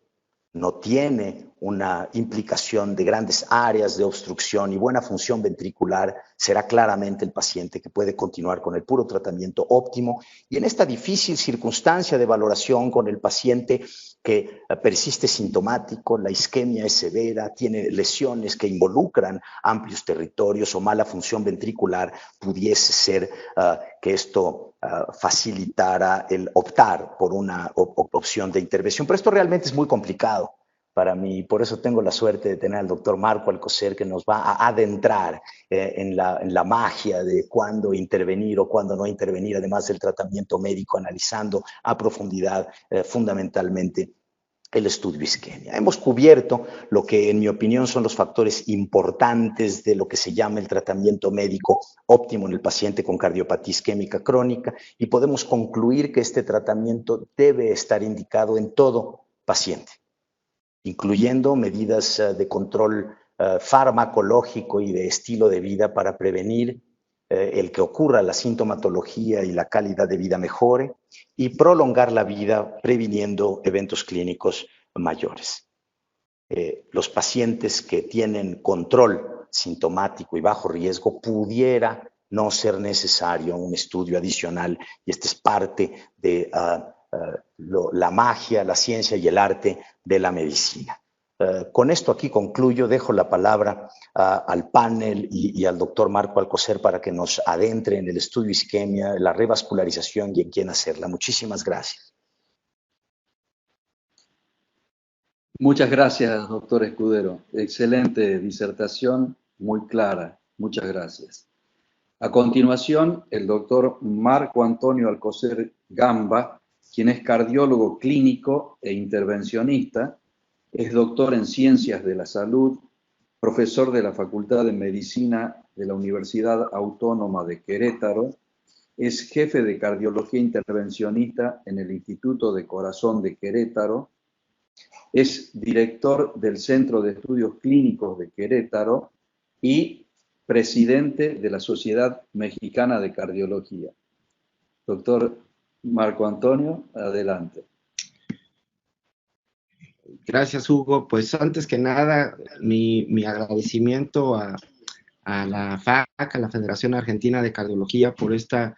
[SPEAKER 3] no tiene una implicación de grandes áreas de obstrucción y buena función ventricular, será claramente el paciente que puede continuar con el puro tratamiento óptimo. Y en esta difícil circunstancia de valoración con el paciente que persiste sintomático, la isquemia es severa, tiene lesiones que involucran amplios territorios o mala función ventricular, pudiese ser que esto facilitara el optar por una opción de intervención. Pero esto realmente es muy complicado para mí, por eso tengo la suerte de tener al doctor Marco Alcocer, que nos va a adentrar en la magia de cuándo intervenir o cuándo no intervenir, además del tratamiento médico, analizando a profundidad fundamentalmente el estudio isquemia. Hemos cubierto lo que, en mi opinión, son los factores importantes de lo que se llama el tratamiento médico óptimo en el paciente con cardiopatía isquémica crónica, y podemos concluir que este tratamiento debe estar indicado en todo paciente, incluyendo medidas de control farmacológico y de estilo de vida para prevenir el que ocurra la sintomatología y la calidad de vida mejore, y prolongar la vida previniendo eventos clínicos mayores. Los pacientes que tienen control sintomático y bajo riesgo, pudiera no ser necesario un estudio adicional, y esta es parte de la magia, la ciencia y el arte de la medicina. Con esto aquí concluyo, dejo la palabra al panel y al doctor Marco Alcocer para que nos adentre en el estudio isquemia, la revascularización y en quién hacerla. Muchísimas gracias.
[SPEAKER 1] Muchas gracias, doctor Escudero. Excelente disertación, muy clara. Muchas gracias. A continuación, el doctor Marco Antonio Alcocer Gamba, quien es cardiólogo clínico e intervencionista, es doctor en Ciencias de la Salud, profesor de la Facultad de Medicina de la Universidad Autónoma de Querétaro, es jefe de Cardiología Intervencionista en el Instituto de Corazón de Querétaro, es director del Centro de Estudios Clínicos de Querétaro y presidente de la Sociedad Mexicana de Cardiología. Doctor Marco Antonio, adelante.
[SPEAKER 4] Gracias, Hugo. Pues antes que nada, mi agradecimiento a la FAC, a la Federación Argentina de Cardiología, por esta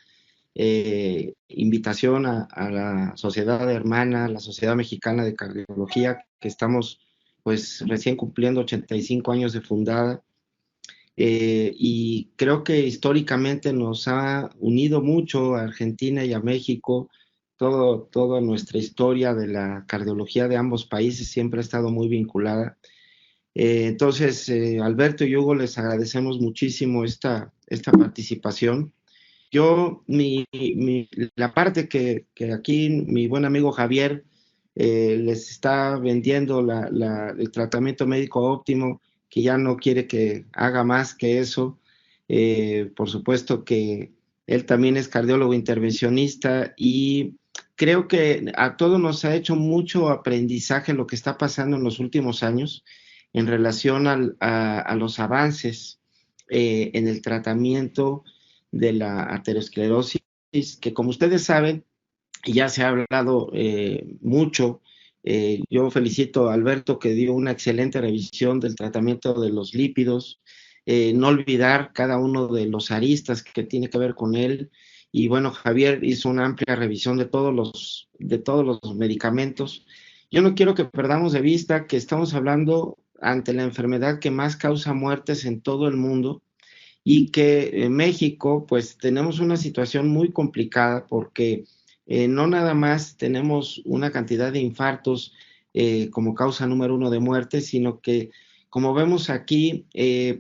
[SPEAKER 4] invitación a la sociedad hermana, la Sociedad Mexicana de Cardiología, que estamos pues recién cumpliendo 85 años de fundada. Y creo que históricamente nos ha unido mucho a Argentina y a México. Toda nuestra historia de la cardiología de ambos países siempre ha estado muy vinculada. Entonces, Alberto y Hugo, les agradecemos muchísimo esta participación. Yo, la parte que aquí mi buen amigo Javier les está vendiendo el tratamiento médico óptimo, que ya no quiere que haga más que eso. Por supuesto que él también es cardiólogo intervencionista y creo que a todos nos ha hecho mucho aprendizaje lo que está pasando en los últimos años en relación a los avances en el tratamiento de la aterosclerosis, que como ustedes saben, ya se ha hablado mucho. Yo felicito a Alberto, que dio una excelente revisión del tratamiento de los lípidos. No olvidar cada uno de los aristas que tiene que ver con él. Y bueno, Javier hizo una amplia revisión de todos los medicamentos. Yo no quiero que perdamos de vista que estamos hablando ante la enfermedad que más causa muertes en todo el mundo, y que en México pues tenemos una situación muy complicada porque no nada más tenemos una cantidad de infartos como causa número 1 de muerte, sino que, como vemos aquí,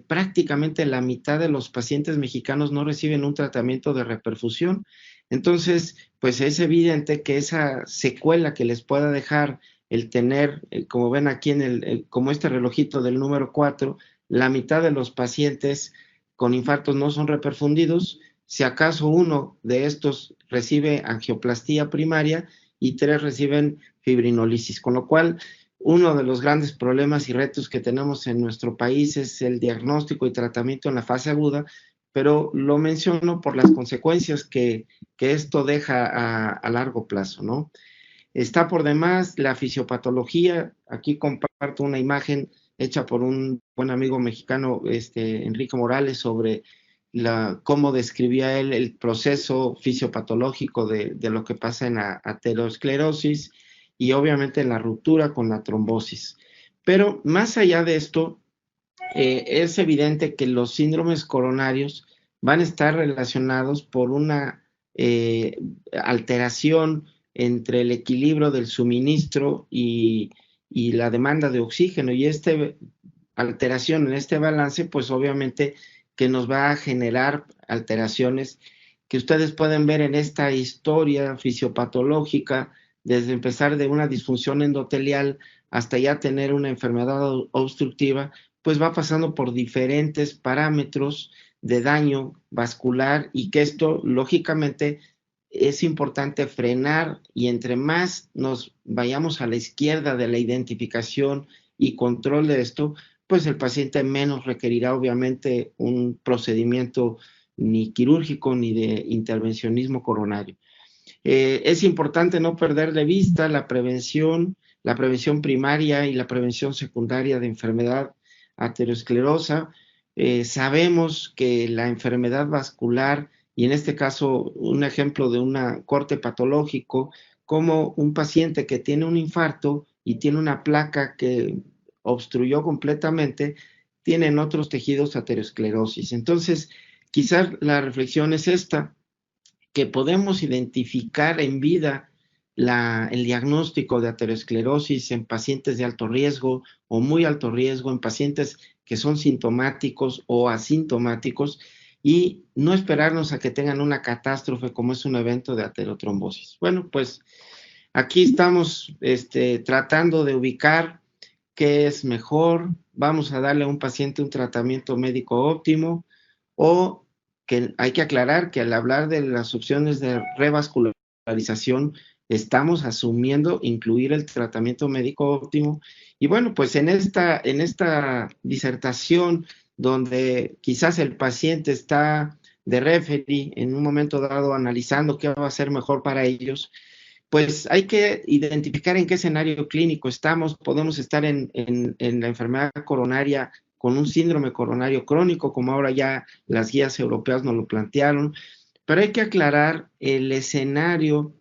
[SPEAKER 4] prácticamente la mitad de los pacientes mexicanos no reciben un tratamiento de reperfusión. Entonces, pues es evidente que esa secuela que les pueda dejar el tener, como ven aquí como este relojito del número 4, la mitad de los pacientes con infartos no son reperfundidos. Si acaso uno de estos recibe angioplastía primaria y 3 reciben fibrinolisis, con lo cual uno de los grandes problemas y retos que tenemos en nuestro país es el diagnóstico y tratamiento en la fase aguda, pero lo menciono por las consecuencias que esto deja a largo plazo, ¿no? Está por demás la fisiopatología. Aquí comparto una imagen hecha por un buen amigo mexicano, Enrique Morales, sobre cómo describía él el proceso fisiopatológico de lo que pasa en la aterosclerosis y obviamente en la ruptura con la trombosis. Pero más allá de esto, es evidente que los síndromes coronarios van a estar relacionados por una alteración entre el equilibrio del suministro y la demanda de oxígeno, y esta alteración en este balance pues obviamente que nos va a generar alteraciones que ustedes pueden ver en esta historia fisiopatológica, desde empezar de una disfunción endotelial hasta ya tener una enfermedad obstructiva, pues va pasando por diferentes parámetros de daño vascular, y que esto lógicamente es importante frenar, y entre más nos vayamos a la izquierda de la identificación y control de esto, pues el paciente menos requerirá obviamente un procedimiento ni quirúrgico ni de intervencionismo coronario. Es importante no perder de vista la prevención primaria y la prevención secundaria de enfermedad aterosclerosa. Sabemos que la enfermedad vascular, y en este caso un ejemplo de un corte patológico, como un paciente que tiene un infarto y tiene una placa que obstruyó completamente, tienen otros tejidos aterosclerosis. Entonces, quizás la reflexión es esta, que podemos identificar en vida el diagnóstico de aterosclerosis en pacientes de alto riesgo o muy alto riesgo, en pacientes que son sintomáticos o asintomáticos, y no esperarnos a que tengan una catástrofe como es un evento de aterotrombosis. Bueno, pues aquí estamos tratando de ubicar qué es mejor. Vamos a darle a un paciente un tratamiento médico óptimo, o que hay que aclarar que al hablar de las opciones de revascularización estamos asumiendo incluir el tratamiento médico óptimo. Y bueno, pues en esta disertación donde quizás el paciente está de referee en un momento dado analizando qué va a ser mejor para ellos, pues hay que identificar en qué escenario clínico estamos. Podemos estar en la enfermedad coronaria con un síndrome coronario crónico, como ahora ya las guías europeas nos lo plantearon. pero hay que aclarar el escenario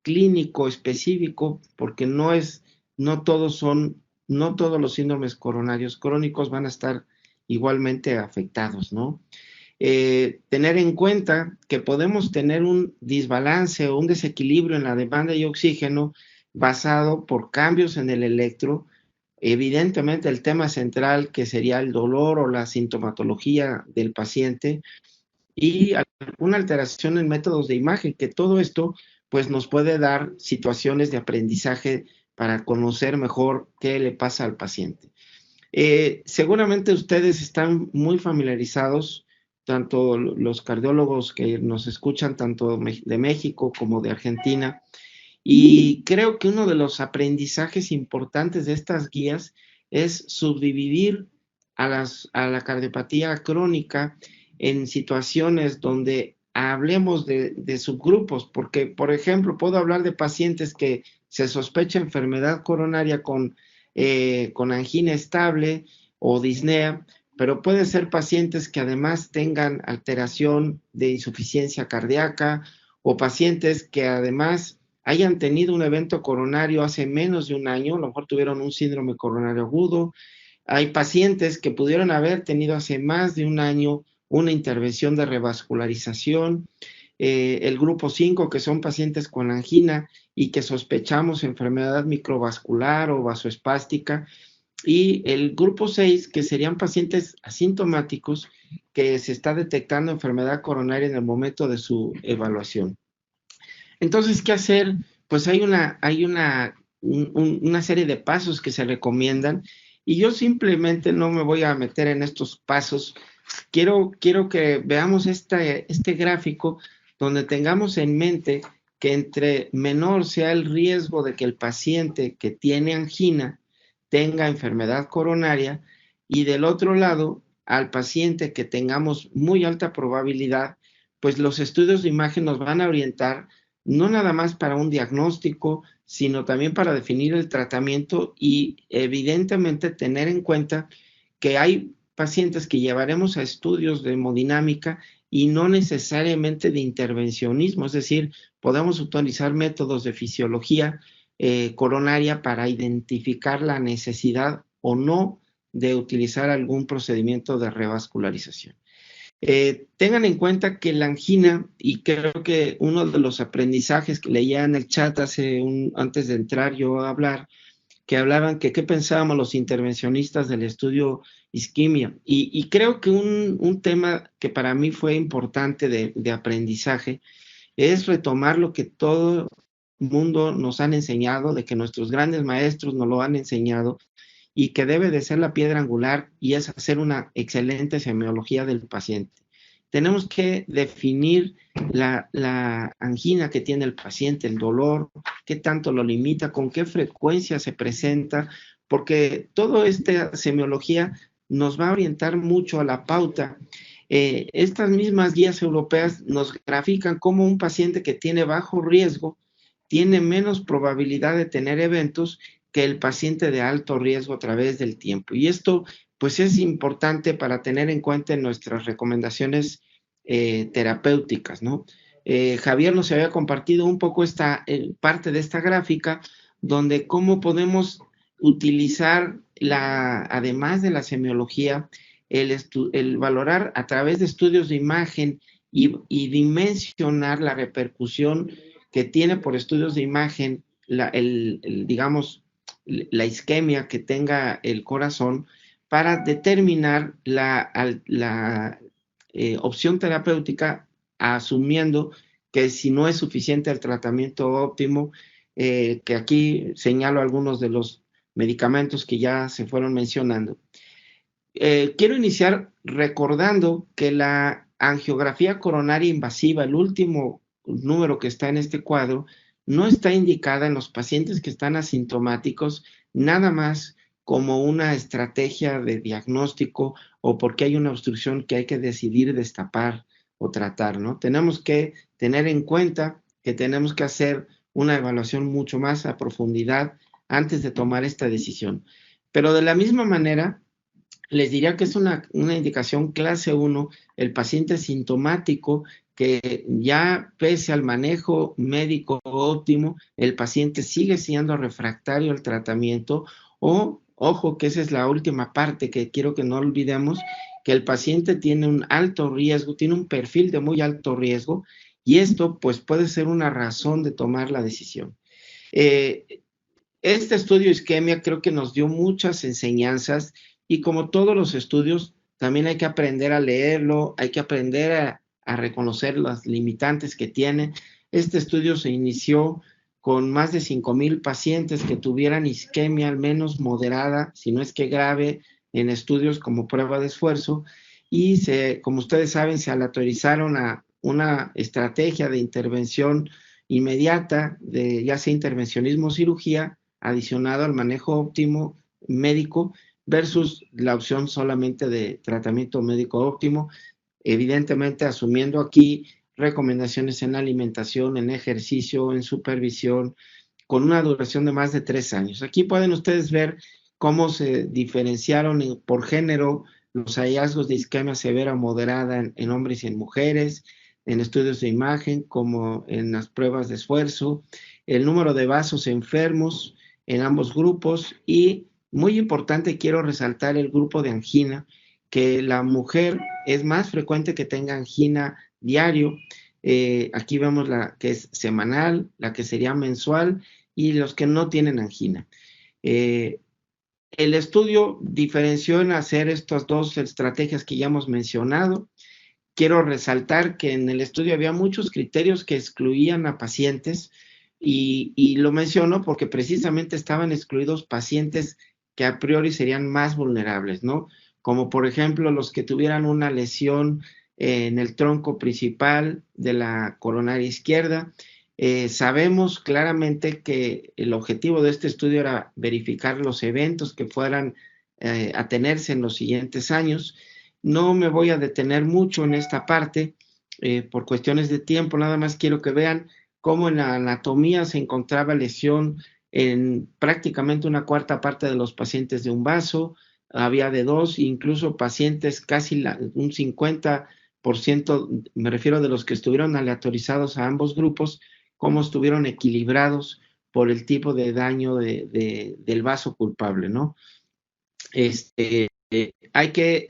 [SPEAKER 4] clínico específico, porque no todos los síndromes coronarios crónicos van a estar igualmente afectados, ¿no? Tener en cuenta que podemos tener un desbalance o un desequilibrio en la demanda de oxígeno basado por cambios en el electro. Evidentemente el tema central, que sería el dolor o la sintomatología del paciente, y alguna alteración en métodos de imagen, que todo esto pues nos puede dar situaciones de aprendizaje para conocer mejor qué le pasa al paciente. Seguramente ustedes están muy familiarizados, tanto los cardiólogos que nos escuchan, tanto de México como de Argentina, y creo que uno de los aprendizajes importantes de estas guías es subdividir a la cardiopatía crónica en situaciones donde hablemos de subgrupos, porque, por ejemplo, puedo hablar de pacientes que se sospecha enfermedad coronaria con angina estable o disnea, pero puede ser pacientes que además tengan alteración de insuficiencia cardíaca, o pacientes que además hayan tenido un evento coronario hace menos de un año, a lo mejor tuvieron un síndrome coronario agudo. Hay pacientes que pudieron haber tenido hace más de un año una intervención de revascularización. El grupo 5, que son pacientes con angina y que sospechamos enfermedad microvascular o vasoespástica. Y el grupo 6, que serían pacientes asintomáticos que se está detectando enfermedad coronaria en el momento de su evaluación. Entonces, ¿qué hacer? Pues hay una serie de pasos que se recomiendan, y yo simplemente no me voy a meter en estos pasos. Quiero que veamos este gráfico donde tengamos en mente que entre menor sea el riesgo de que el paciente que tiene angina tenga enfermedad coronaria, y del otro lado, al paciente que tengamos muy alta probabilidad, pues los estudios de imagen nos van a orientar no nada más para un diagnóstico, sino también para definir el tratamiento, y evidentemente tener en cuenta que hay pacientes que llevaremos a estudios de hemodinámica y no necesariamente de intervencionismo, es decir, podemos utilizar métodos de fisiología coronaria para identificar la necesidad o no de utilizar algún procedimiento de revascularización. Tengan en cuenta que la angina, y creo que uno de los aprendizajes que leía en el chat antes de entrar yo a hablar, que hablaban que qué pensábamos los intervencionistas del estudio isquemia, y creo que un tema que para mí fue importante de aprendizaje es retomar lo que todo el mundo nos han enseñado, de que nuestros grandes maestros nos lo han enseñado, y que debe de ser la piedra angular, y es hacer una excelente semiología del paciente. Tenemos que definir la angina que tiene el paciente, el dolor, qué tanto lo limita, con qué frecuencia se presenta, porque toda esta semiología nos va a orientar mucho a la pauta. Estas mismas guías europeas nos grafican cómo un paciente que tiene bajo riesgo tiene menos probabilidad de tener eventos que el paciente de alto riesgo a través del tiempo. Y esto pues es importante para tener en cuenta en nuestras recomendaciones terapéuticas, ¿no? Javier nos había compartido un poco esta parte de esta gráfica, donde cómo podemos utilizar, además de la semiología, el valorar a través de estudios de imagen y dimensionar la repercusión que tiene por estudios de imagen digamos, la isquemia que tenga el corazón, para determinar la opción terapéutica, asumiendo que si no es suficiente el tratamiento óptimo, que aquí señalo algunos de los medicamentos que ya se fueron mencionando. Quiero iniciar recordando que la angiografía coronaria invasiva, el último número que está en este cuadro, no está indicada en los pacientes que están asintomáticos, nada más como una estrategia de diagnóstico o porque hay una obstrucción que hay que decidir destapar o tratar, ¿no? Tenemos que tener en cuenta que tenemos que hacer una evaluación mucho más a profundidad antes de tomar esta decisión. Pero de la misma manera, les diría que es una indicación clase 1, el paciente sintomático que ya pese al manejo médico óptimo, el paciente sigue siendo refractario al tratamiento o, ojo, que esa es la última parte que quiero que no olvidemos, que el paciente tiene un alto riesgo, tiene un perfil de muy alto riesgo y esto pues puede ser una razón de tomar la decisión. Este estudio isquemia creo que nos dio muchas enseñanzas y como todos los estudios, también hay que aprender a leerlo, hay que aprender a reconocer las limitantes que tiene. Este estudio se inició con más de 5,000 pacientes que tuvieran isquemia al menos moderada, si no es que grave, en estudios como prueba de esfuerzo y como ustedes saben, se aleatorizaron a una estrategia de intervención inmediata, de ya sea intervencionismo o cirugía, adicionado al manejo óptimo médico versus la opción solamente de tratamiento médico óptimo, evidentemente asumiendo aquí recomendaciones en alimentación, en ejercicio, en supervisión, con una duración de más de 3 años. Aquí pueden ustedes ver cómo se diferenciaron por género los hallazgos de isquemia severa o moderada en hombres y en mujeres, en estudios de imagen como en las pruebas de esfuerzo, el número de vasos enfermos en ambos grupos y, muy importante, quiero resaltar el grupo de angina, que la mujer es más frecuente que tenga angina diario. Aquí vemos la que es semanal, la que sería mensual y los que no tienen angina. El estudio diferenció en hacer estas dos estrategias que ya hemos mencionado. Quiero resaltar que en el estudio había muchos criterios que excluían a pacientes y lo menciono porque precisamente estaban excluidos pacientes que a priori serían más vulnerables, ¿no? Como por ejemplo los que tuvieran una lesión en el tronco principal de la coronaria izquierda. Sabemos claramente que el objetivo de este estudio era verificar los eventos que fueran a tenerse en los siguientes años. No me voy a detener mucho en esta parte por cuestiones de tiempo, nada más quiero que vean cómo en la anatomía se encontraba lesión en prácticamente una cuarta parte de los pacientes de un vaso, había de 2, incluso pacientes casi un 50%, me refiero de los que estuvieron aleatorizados a ambos grupos, cómo estuvieron equilibrados por el tipo de daño del vaso culpable, ¿no? Hay que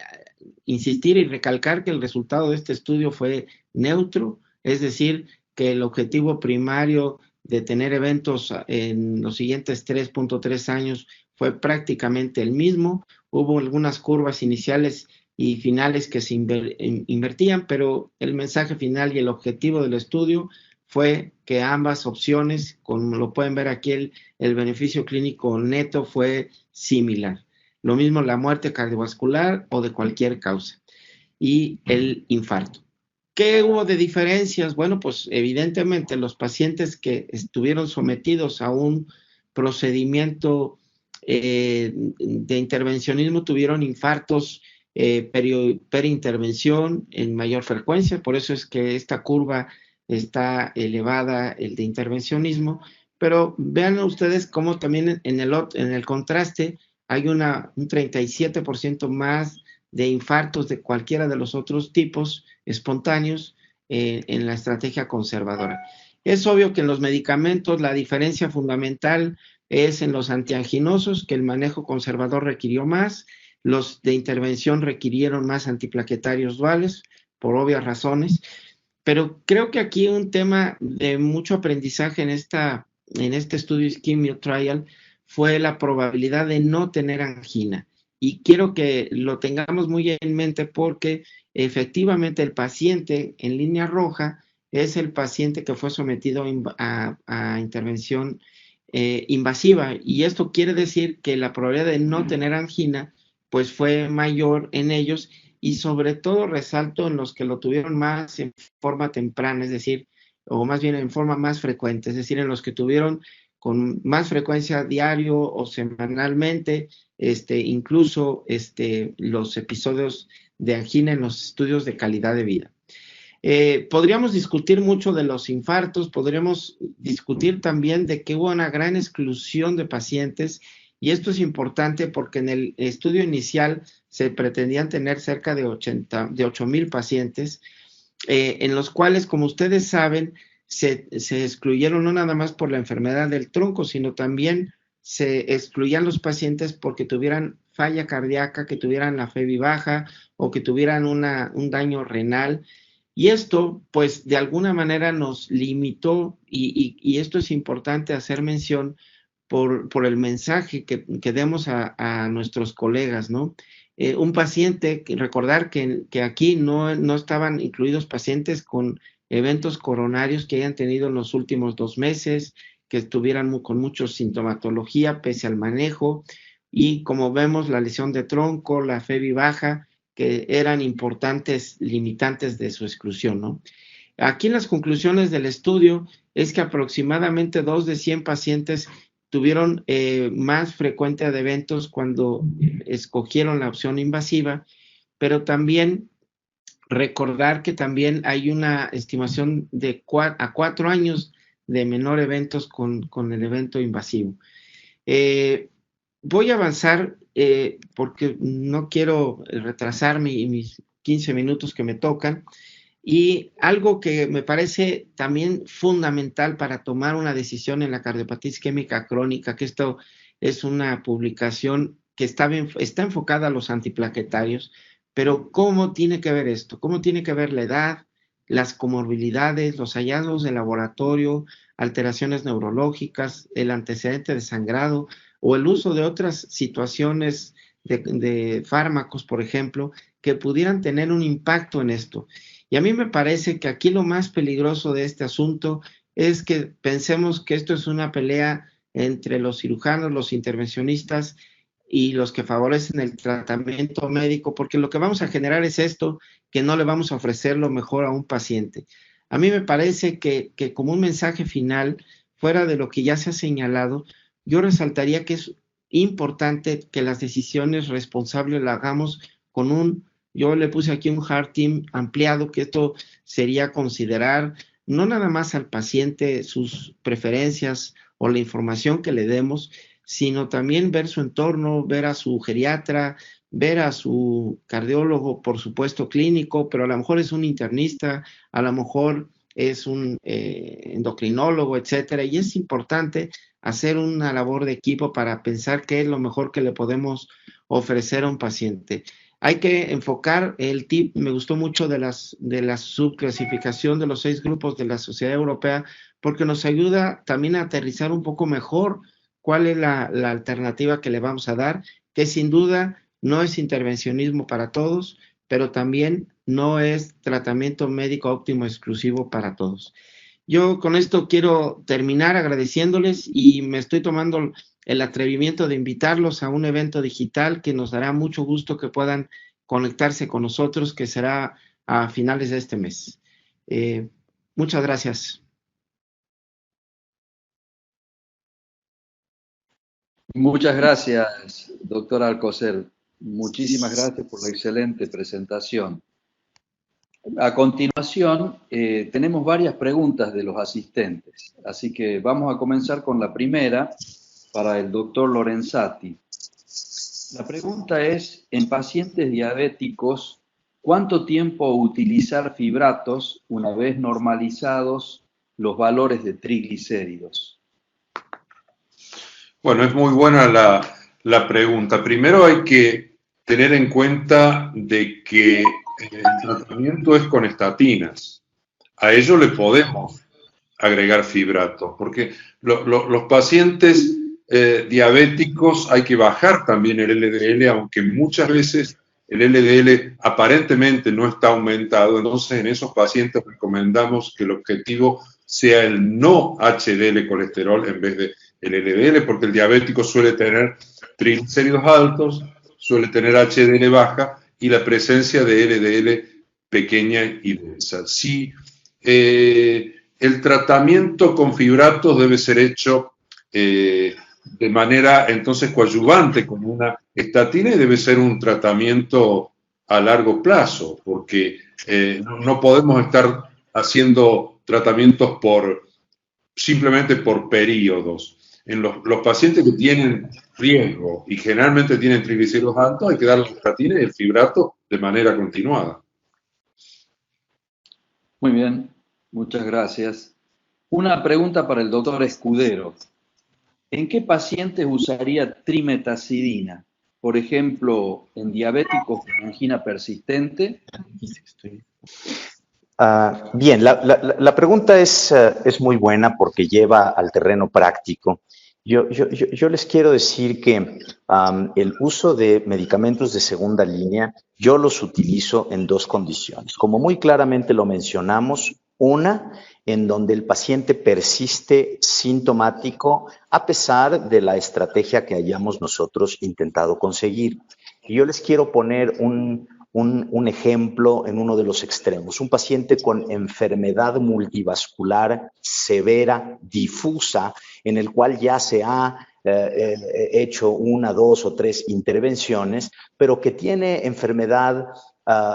[SPEAKER 4] insistir y recalcar que el resultado de este estudio fue neutro, es decir, que el objetivo primario de tener eventos en los siguientes 3.3 años fue prácticamente el mismo. Hubo algunas curvas iniciales y finales que se invertían, pero el mensaje final y el objetivo del estudio fue que ambas opciones, como lo pueden ver aquí, el beneficio clínico neto fue similar. Lo mismo la muerte cardiovascular o de cualquier causa y el infarto. ¿Qué hubo de diferencias? Bueno, pues evidentemente los pacientes que estuvieron sometidos a un procedimiento de intervencionismo tuvieron infartos perintervención en mayor frecuencia, por eso es que esta curva está elevada, el de intervencionismo, pero vean ustedes cómo también en el contraste hay un 37% más de infartos de cualquiera de los otros tipos espontáneos en la estrategia conservadora. Es obvio que en los medicamentos la diferencia fundamental es en los antianginosos, que el manejo conservador requirió más, los de intervención requirieron más antiplaquetarios duales, por obvias razones, pero creo que aquí un tema de mucho aprendizaje en este estudio Ischemia Trial fue la probabilidad de no tener angina. Y quiero que lo tengamos muy en mente porque efectivamente el paciente en línea roja es el paciente que fue sometido a intervención invasiva. Y esto quiere decir que la probabilidad de no tener angina pues fue mayor en ellos y sobre todo resalto en los que lo tuvieron más en forma temprana, es decir, o más bien en forma más frecuente, es decir, en los que tuvieron con más frecuencia diario o semanalmente, incluso los episodios de angina en los estudios de calidad de vida. Podríamos discutir mucho de los infartos, podríamos discutir también de que hubo una gran exclusión de pacientes Y esto es importante porque en el estudio inicial se pretendían tener cerca de 8,000 pacientes, en los cuales, como ustedes saben, se excluyeron no nada más por la enfermedad del tronco, sino también se excluían los pacientes porque tuvieran falla cardíaca, que tuvieran la FEBI baja o que tuvieran un daño renal. Y esto, pues, de alguna manera nos limitó, y esto es importante hacer mención por el mensaje que demos a nuestros colegas, ¿no? Un paciente, recordar que aquí no estaban incluidos pacientes con eventos coronarios que hayan tenido en los últimos 2 meses, que estuvieran con mucha sintomatología pese al manejo, y como vemos, la lesión de tronco, la FEBI baja, que eran importantes limitantes de su exclusión, ¿no? Aquí las conclusiones del estudio es que aproximadamente 2 de 100 pacientes tuvieron más frecuencia de eventos cuando escogieron la opción invasiva, pero también recordar que también hay una estimación de 4 años de menor eventos con el evento invasivo. Voy a avanzar porque no quiero retrasar mis 15 minutos que me tocan. Y algo que me parece también fundamental para tomar una decisión en la cardiopatía isquémica crónica, que esto es una publicación que está enfocada a los antiplaquetarios, pero ¿cómo tiene que ver esto? ¿Cómo tiene que ver la edad, las comorbilidades, los hallazgos de laboratorio, alteraciones neurológicas, el antecedente de sangrado o el uso de otras situaciones de fármacos, por ejemplo, que pudieran tener un impacto en esto? Y a mí me parece que aquí lo más peligroso de este asunto es que pensemos que esto es una pelea entre los cirujanos, los intervencionistas y los que favorecen el tratamiento médico, porque lo que vamos a generar es esto, que no le vamos a ofrecer lo mejor a un paciente. A mí me parece que como un mensaje final, fuera de lo que ya se ha señalado, yo resaltaría que es importante que las decisiones responsables las hagamos con yo le puse aquí un heart team ampliado, que esto sería considerar no nada más al paciente sus preferencias o la información que le demos, sino también ver su entorno, ver a su geriatra, ver a su cardiólogo, por supuesto clínico, pero a lo mejor es un internista, a lo mejor es un endocrinólogo, etcétera, y es importante hacer una labor de equipo para pensar qué es lo mejor que le podemos ofrecer a un paciente. Hay que enfocar el tip, me gustó mucho de la subclasificación de los 6 grupos de la Sociedad Europea, porque nos ayuda también a aterrizar un poco mejor cuál es la alternativa que le vamos a dar, que sin duda no es intervencionismo para todos, pero también no es tratamiento médico óptimo exclusivo para todos. Yo con esto quiero terminar agradeciéndoles y me estoy tomando el atrevimiento de invitarlos a un evento digital que nos dará mucho gusto que puedan conectarse con nosotros, que será a finales de este mes. Muchas gracias.
[SPEAKER 1] Muchas gracias, doctor Alcocer. Muchísimas gracias por la excelente presentación. A continuación, tenemos varias preguntas de los asistentes, así que vamos a comenzar con la primera para el doctor Lorenzati. La pregunta es, en pacientes diabéticos, ¿cuánto tiempo utilizar fibratos una vez normalizados los valores de triglicéridos?
[SPEAKER 2] Bueno, es muy buena la pregunta. Primero hay que tener en cuenta de que el tratamiento es con estatinas. A ello le podemos agregar fibratos, porque los pacientes diabéticos hay que bajar también el LDL, aunque muchas veces el LDL aparentemente no está aumentado. Entonces, en esos pacientes recomendamos que el objetivo sea el no HDL colesterol en vez de el LDL, porque el diabético suele tener triglicéridos altos, suele tener HDL baja y la presencia de LDL pequeña y densa. Sí, el tratamiento con fibratos debe ser hecho de manera entonces coadyuvante con una estatina y debe ser un tratamiento a largo plazo, porque no podemos estar haciendo tratamientos simplemente por periodos. en los pacientes que tienen riesgo y generalmente tienen triglicéridos altos, hay que dar la estatina y el fibrato de manera continuada.
[SPEAKER 1] Muy bien, muchas gracias. Una pregunta para el doctor Escudero. ¿En qué pacientes usaría trimetazidina? Por ejemplo, en diabéticos con angina persistente.
[SPEAKER 3] Bien, la pregunta es muy buena porque lleva al terreno práctico. Yo les quiero decir que el uso de medicamentos de segunda línea, yo los utilizo en dos condiciones. Como muy claramente lo mencionamos, una en donde el paciente persiste sintomático a pesar de la estrategia que hayamos nosotros intentado conseguir. Y yo les quiero poner un ejemplo en uno de los extremos. Un paciente con enfermedad multivascular severa, difusa, en el cual ya se ha hecho una, dos o tres intervenciones, pero que tiene enfermedad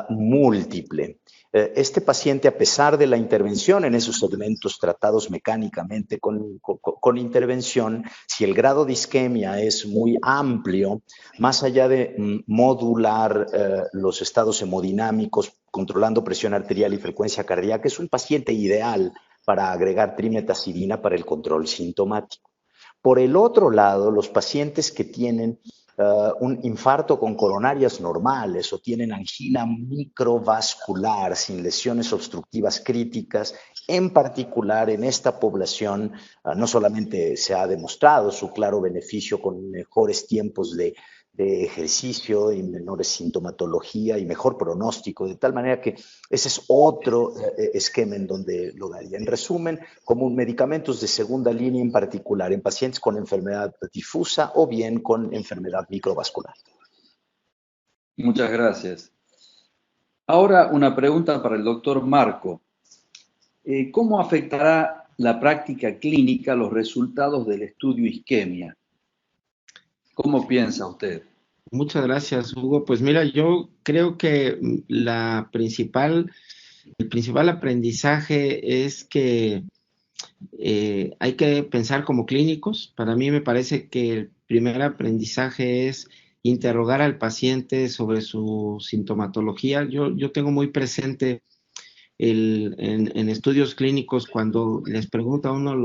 [SPEAKER 3] múltiple. Este paciente, a pesar de la intervención en esos segmentos tratados mecánicamente con intervención, si el grado de isquemia es muy amplio, más allá de modular los estados hemodinámicos, controlando presión arterial y frecuencia cardíaca, es un paciente ideal para agregar trimetazidina para el control sintomático. Por el otro lado, los pacientes que tienen un infarto con coronarias normales o tienen angina microvascular sin lesiones obstructivas críticas, en particular en esta población, no solamente se ha demostrado su claro beneficio con mejores tiempos de ejercicio y menores sintomatología y mejor pronóstico, de tal manera que ese es otro esquema en donde lo daría. En resumen, como medicamentos de segunda línea en particular en pacientes con enfermedad difusa o bien con enfermedad microvascular.
[SPEAKER 1] Muchas gracias. Ahora una pregunta para el doctor Marco. ¿Cómo afectará la práctica clínica los resultados del estudio isquemia? ¿Cómo piensa usted?
[SPEAKER 4] Muchas gracias, Hugo. Pues mira, yo creo que el principal aprendizaje es que hay que pensar como clínicos. Para mí me parece que el primer aprendizaje es interrogar al paciente sobre su sintomatología. Yo tengo muy presente en estudios clínicos cuando les pregunto a uno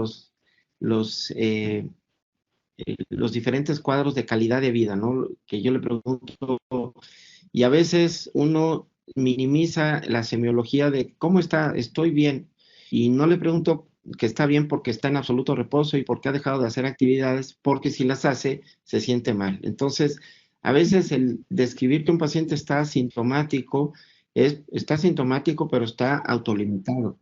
[SPEAKER 4] los diferentes cuadros de calidad de vida, ¿no? Que yo le pregunto, y a veces uno minimiza la semiología de cómo está, estoy bien, y no le pregunto que está bien porque está en absoluto reposo y porque ha dejado de hacer actividades, porque si las hace, se siente mal. Entonces, a veces el describir que un paciente está sintomático, está sintomático, pero está autolimitado.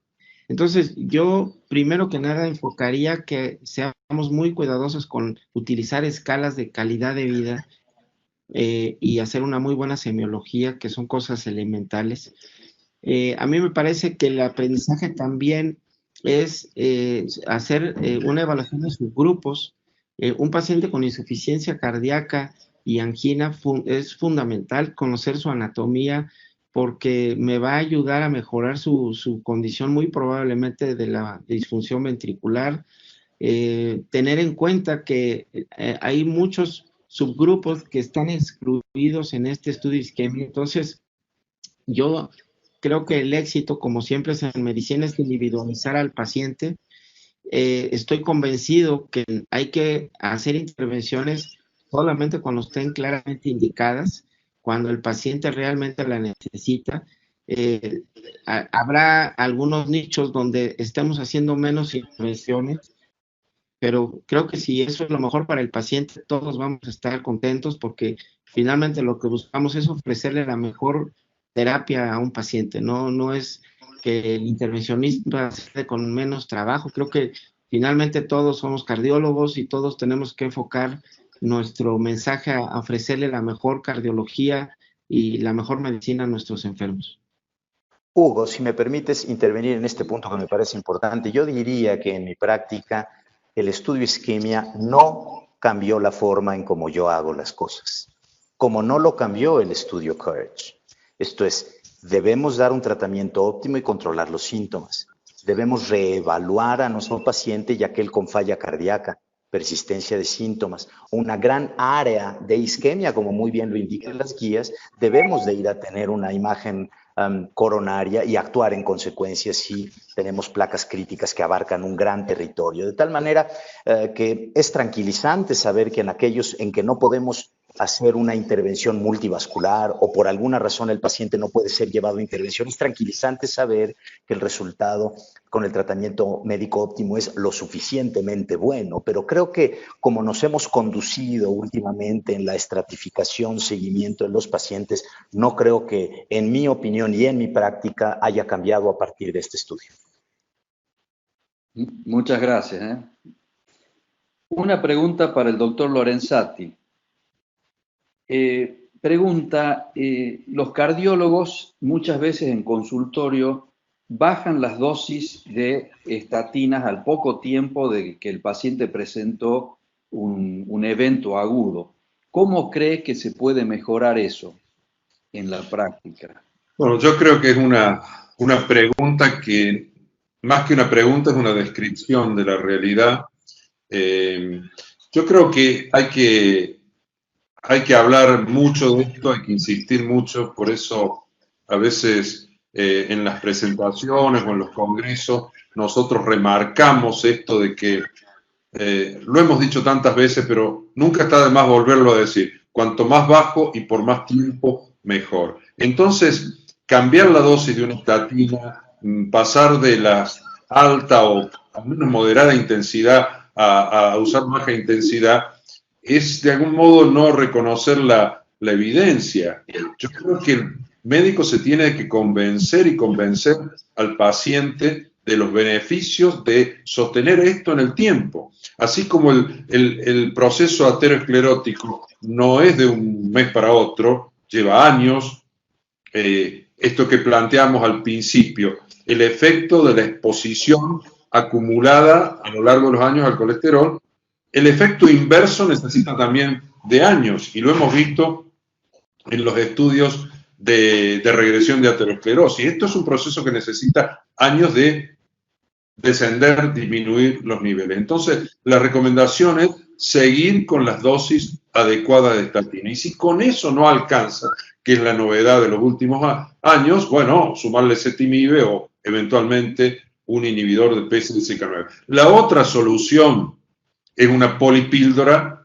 [SPEAKER 4] Entonces, yo primero que nada enfocaría que seamos muy cuidadosos con utilizar escalas de calidad de vida y hacer una muy buena semiología, que son cosas elementales. A mí me parece que el aprendizaje también es hacer una evaluación de subgrupos. Un paciente con insuficiencia cardíaca y angina es fundamental conocer su anatomía, porque me va a ayudar a mejorar su condición muy probablemente de la disfunción ventricular. Tener en cuenta que hay muchos subgrupos que están excluidos en este estudio isquémico. Entonces, yo creo que el éxito, como siempre en medicina, es individualizar al paciente. Estoy convencido que hay que hacer intervenciones solamente cuando estén claramente indicadas, cuando el paciente realmente la necesita. Habrá algunos nichos donde estemos haciendo menos intervenciones, pero creo que si eso es lo mejor para el paciente, todos vamos a estar contentos, porque finalmente lo que buscamos es ofrecerle la mejor terapia a un paciente, no es que el intervencionista se con menos trabajo. Creo que finalmente todos somos cardiólogos y todos tenemos que enfocar nuestro mensaje a ofrecerle la mejor cardiología y la mejor medicina a nuestros enfermos.
[SPEAKER 3] Hugo, si me permites intervenir en este punto que me parece importante, yo diría que en mi práctica el estudio isquemia no cambió la forma en cómo yo hago las cosas, como no lo cambió el estudio Courage. Esto es, debemos dar un tratamiento óptimo y controlar los síntomas. Debemos reevaluar a nuestro paciente, ya que él con falla cardíaca persistencia de síntomas, una gran área de isquemia, como muy bien lo indican las guías, debemos de ir a tener una imagen coronaria y actuar en consecuencia si tenemos placas críticas que abarcan un gran territorio. De tal manera que es tranquilizante saber que en aquellos en que no podemos hacer una intervención multivascular o por alguna razón el paciente no puede ser llevado a intervención, es tranquilizante saber que el resultado con el tratamiento médico óptimo es lo suficientemente bueno, pero creo que como nos hemos conducido últimamente en la estratificación, seguimiento de los pacientes, no creo que en mi opinión y en mi práctica haya cambiado a partir de este estudio.
[SPEAKER 1] Muchas gracias. Una pregunta para el doctor Lorenzati. Pregunta, los cardiólogos muchas veces en consultorio bajan las dosis de estatinas al poco tiempo de que el paciente presentó un evento agudo. ¿Cómo cree que se puede mejorar eso en la práctica?
[SPEAKER 2] Bueno, yo creo que es una pregunta que, más que una pregunta, es una descripción de la realidad. Yo creo que hay que hablar mucho de esto, hay que insistir mucho, por eso a veces en las presentaciones o en los congresos nosotros remarcamos esto de que, lo hemos dicho tantas veces, pero nunca está de más volverlo a decir, cuanto más bajo y por más tiempo, mejor. Entonces, cambiar la dosis de una estatina, pasar de la alta o al menos moderada intensidad a usar baja intensidad, es de algún modo no reconocer la evidencia. Yo creo que el médico se tiene que convencer y convencer al paciente de los beneficios de sostener esto en el tiempo. Así como el proceso aterosclerótico no es de un mes para otro, lleva años. Esto que planteamos al principio, el efecto de la exposición acumulada a lo largo de los años al colesterol, el efecto inverso necesita también de años, y lo hemos visto en los estudios de regresión de aterosclerosis. Esto es un proceso que necesita años de descender, disminuir los niveles. Entonces, la recomendación es seguir con las dosis adecuadas de estatina. Y si con eso no alcanza, que es la novedad de los últimos años, bueno, sumarle ezetimibe o eventualmente un inhibidor de PCSK9. La otra solución es una polipíldora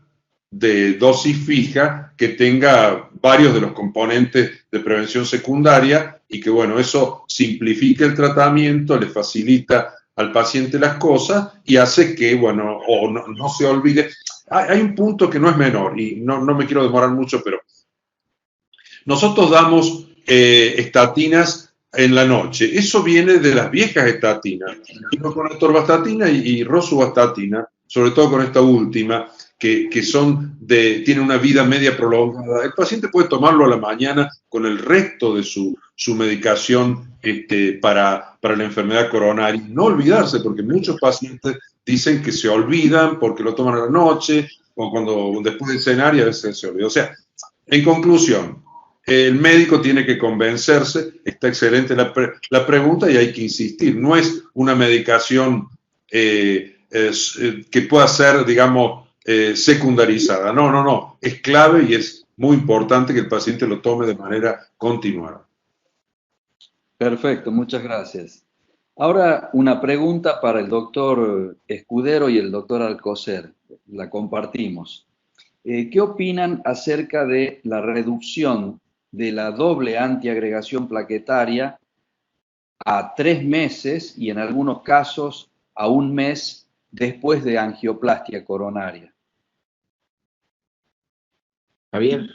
[SPEAKER 2] de dosis fija que tenga varios de los componentes de prevención secundaria y que, bueno, eso simplifica el tratamiento, le facilita al paciente las cosas y hace que, bueno, o no se olvide. Hay un punto que no es menor y no me quiero demorar mucho, pero nosotros damos estatinas en la noche. Eso viene de las viejas estatinas. Con atorvastatina y rosuvastatina, sobre todo con esta última, que tiene una vida media prolongada. El paciente puede tomarlo a la mañana con el resto de su medicación para la enfermedad coronaria. No olvidarse, porque muchos pacientes dicen que se olvidan porque lo toman a la noche o cuando después de cenar y a veces se olvida. O sea, en conclusión, el médico tiene que convencerse. Está excelente la pregunta y hay que insistir. No es una medicación que pueda ser, digamos, secundarizada. No. Es clave y es muy importante que el paciente lo tome de manera continuada.
[SPEAKER 1] Perfecto, muchas gracias. Ahora una pregunta para el doctor Escudero y el doctor Alcocer. La compartimos. ¿Qué opinan acerca de la reducción de la doble antiagregación plaquetaria a 3 meses y en algunos casos a 1 mes después de angioplastia coronaria?
[SPEAKER 4] Javier.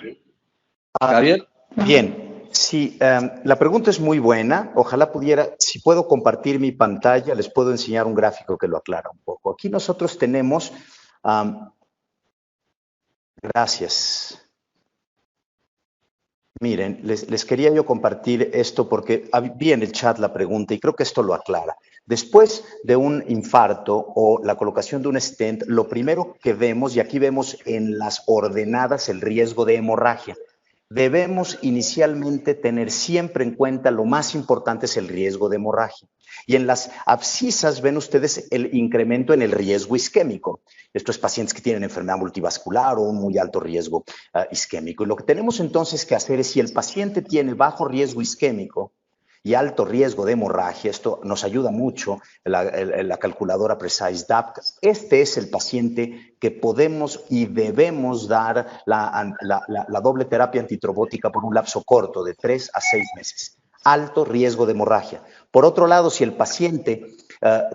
[SPEAKER 1] Javier.
[SPEAKER 3] Bien, sí, la pregunta es muy buena. Ojalá pudiera, si puedo compartir mi pantalla, les puedo enseñar un gráfico que lo aclara un poco. Aquí nosotros tenemos, gracias. Miren, les quería yo compartir esto porque vi en el chat la pregunta y creo que esto lo aclara. Después de un infarto o la colocación de un stent, lo primero que vemos, y aquí vemos en las ordenadas el riesgo de hemorragia. debemos inicialmente tener siempre en cuenta lo más importante es el riesgo de hemorragia. Y en las abscisas ven ustedes el incremento en el riesgo isquémico. Esto es pacientes que tienen enfermedad multivascular o un muy alto riesgo isquémico. Y lo que tenemos entonces que hacer es, si el paciente tiene bajo riesgo isquémico y alto riesgo de hemorragia, esto nos ayuda mucho, la calculadora Precise DAPT, este es el paciente que podemos y debemos dar la doble terapia antitrobótica por un lapso corto de 3 a 6 meses. Alto riesgo de hemorragia. Por otro lado, si el paciente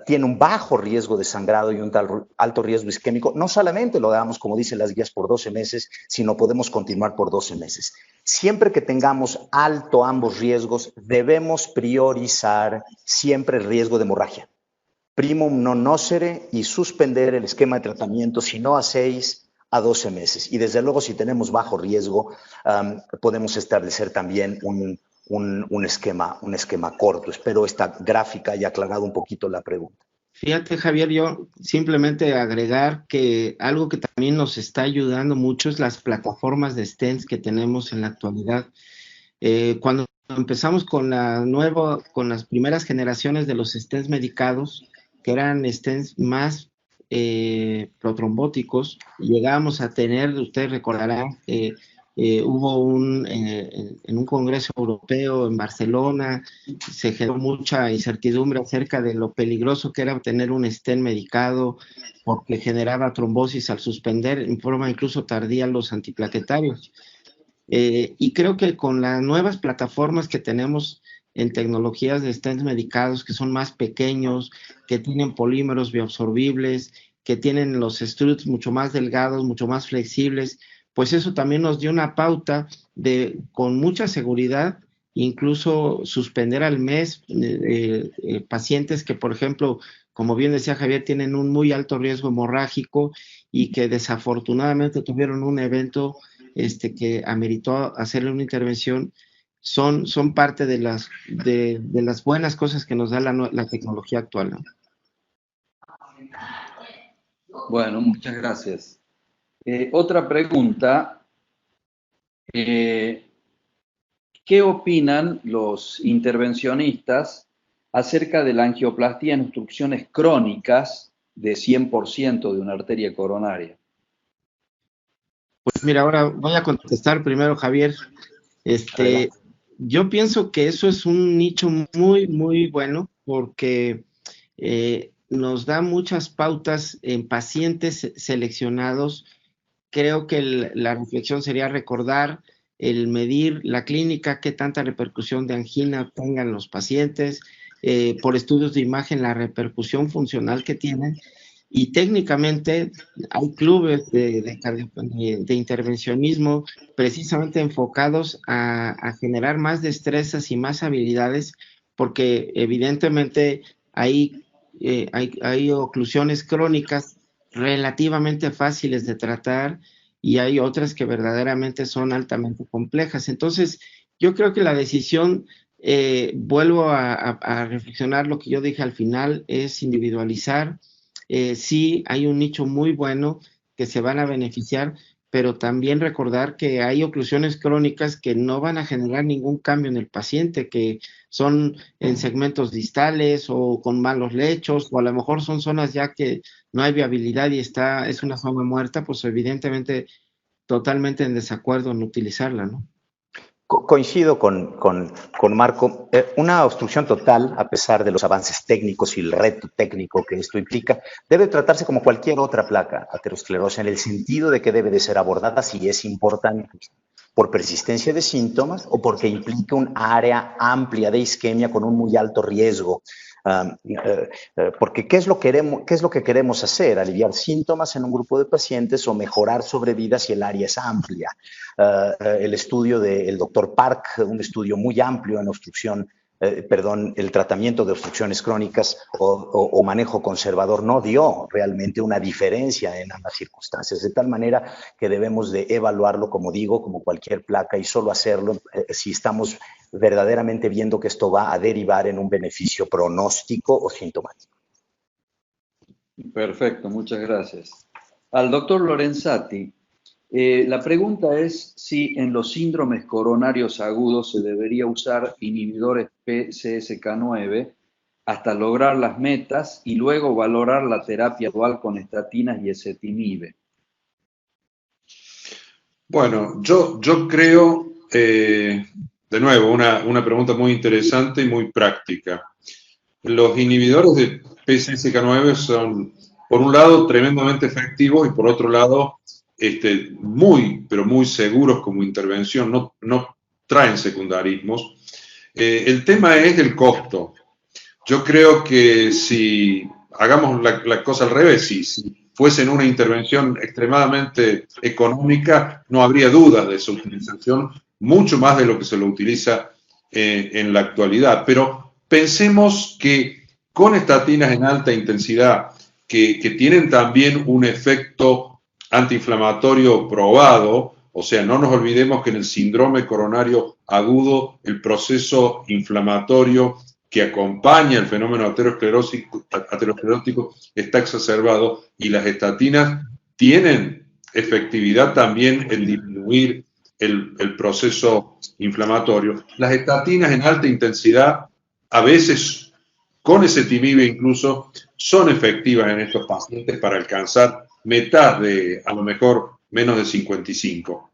[SPEAKER 3] tiene un bajo riesgo de sangrado y un alto riesgo isquémico, no solamente lo damos, como dicen las guías, por 12 meses, sino podemos continuar por 12 meses. Siempre que tengamos alto ambos riesgos, debemos priorizar siempre el riesgo de hemorragia. Primum non nocere y suspender el esquema de tratamiento, si no a 6 a 12 meses. Y desde luego, si tenemos bajo riesgo, podemos establecer también un esquema corto. Espero esta gráfica haya aclarado un poquito la pregunta.
[SPEAKER 4] Fíjate, Javier, yo simplemente agregar que algo que también nos está ayudando mucho es las plataformas de stents que tenemos en la actualidad. Cuando empezamos con las primeras generaciones de los stents medicados, que eran stents más protrombóticos, llegábamos a tener, ustedes recordarán, hubo en un congreso europeo en Barcelona, se generó mucha incertidumbre acerca de lo peligroso que era tener un stent medicado, porque generaba trombosis al suspender en forma incluso tardía los antiplaquetarios. Y creo que con las nuevas plataformas que tenemos en tecnologías de stents medicados, que son más pequeños, que tienen polímeros bioabsorbibles, que tienen los struts mucho más delgados, mucho más flexibles, pues eso también nos dio una pauta de, con mucha seguridad, incluso suspender al mes pacientes que, por ejemplo, como bien decía Javier, tienen un muy alto riesgo hemorrágico y que desafortunadamente tuvieron un evento que ameritó hacerle una intervención. Son parte de las buenas cosas que nos da la tecnología actual, ¿no?
[SPEAKER 1] Bueno, muchas gracias. Otra pregunta. ¿Qué opinan los intervencionistas acerca de la angioplastia en obstrucciones crónicas de 100% de una arteria coronaria?
[SPEAKER 4] Pues mira, ahora voy a contestar primero, Javier. Yo pienso que eso es un nicho muy, muy bueno, porque nos da muchas pautas en pacientes seleccionados. Creo que la reflexión sería recordar el medir la clínica, qué tanta repercusión de angina tengan los pacientes, por estudios de imagen la repercusión funcional que tienen. Y técnicamente hay clubes de intervencionismo precisamente enfocados a generar más destrezas y más habilidades, porque evidentemente hay oclusiones crónicas relativamente fáciles de tratar y hay otras que verdaderamente son altamente complejas. Entonces, yo creo que la decisión, vuelvo a reflexionar lo que yo dije al final, es individualizar. Sí, hay un nicho muy bueno que se van a beneficiar, pero también recordar que hay oclusiones crónicas que no van a generar ningún cambio en el paciente, que son en segmentos distales o con malos lechos, o a lo mejor son zonas ya que no hay viabilidad y es una zona muerta, pues evidentemente totalmente en desacuerdo en utilizarla, ¿no?
[SPEAKER 3] Coincido con Marco. Una obstrucción total, a pesar de los avances técnicos y el reto técnico que esto implica, debe tratarse como cualquier otra placa aterosclerosa, en el sentido de que debe de ser abordada si es importante por persistencia de síntomas o porque implica un área amplia de isquemia con un muy alto riesgo. Porque ¿qué es lo que queremos hacer? ¿Aliviar síntomas en un grupo de pacientes o mejorar sobrevida si el área es amplia? El estudio del doctor Park, un estudio muy amplio en obstrucción, el tratamiento de obstrucciones crónicas o manejo conservador no dio realmente una diferencia en ambas circunstancias, de tal manera que debemos de evaluarlo, como digo, como cualquier placa, y solo hacerlo si estamos verdaderamente viendo que esto va a derivar en un beneficio pronóstico o sintomático.
[SPEAKER 1] Perfecto, muchas gracias. Al doctor Lorenzati, La pregunta es si en los síndromes coronarios agudos se debería usar inhibidores PCSK9 hasta lograr las metas y luego valorar la terapia dual con estatinas y ezetimibe.
[SPEAKER 2] Bueno, yo creo, de nuevo, una pregunta muy interesante y muy práctica. Los inhibidores de PCSK9 son, por un lado, tremendamente efectivos y por otro lado, muy, pero muy seguros como intervención, no traen secundarismos. El tema es el costo. Yo creo que si hagamos la cosa al revés, si fuesen una intervención extremadamente económica, no habría dudas de su utilización, mucho más de lo que se lo utiliza en la actualidad. Pero pensemos que con estatinas en alta intensidad, que tienen también un efecto antiinflamatorio probado, o sea, no nos olvidemos que en el síndrome coronario agudo el proceso inflamatorio que acompaña el fenómeno aterosclerótico está exacerbado y las estatinas tienen efectividad también en disminuir el proceso inflamatorio. Las estatinas en alta intensidad, a veces con ezetimibe incluso, son efectivas en estos pacientes para alcanzar metas de a lo mejor menos de 55.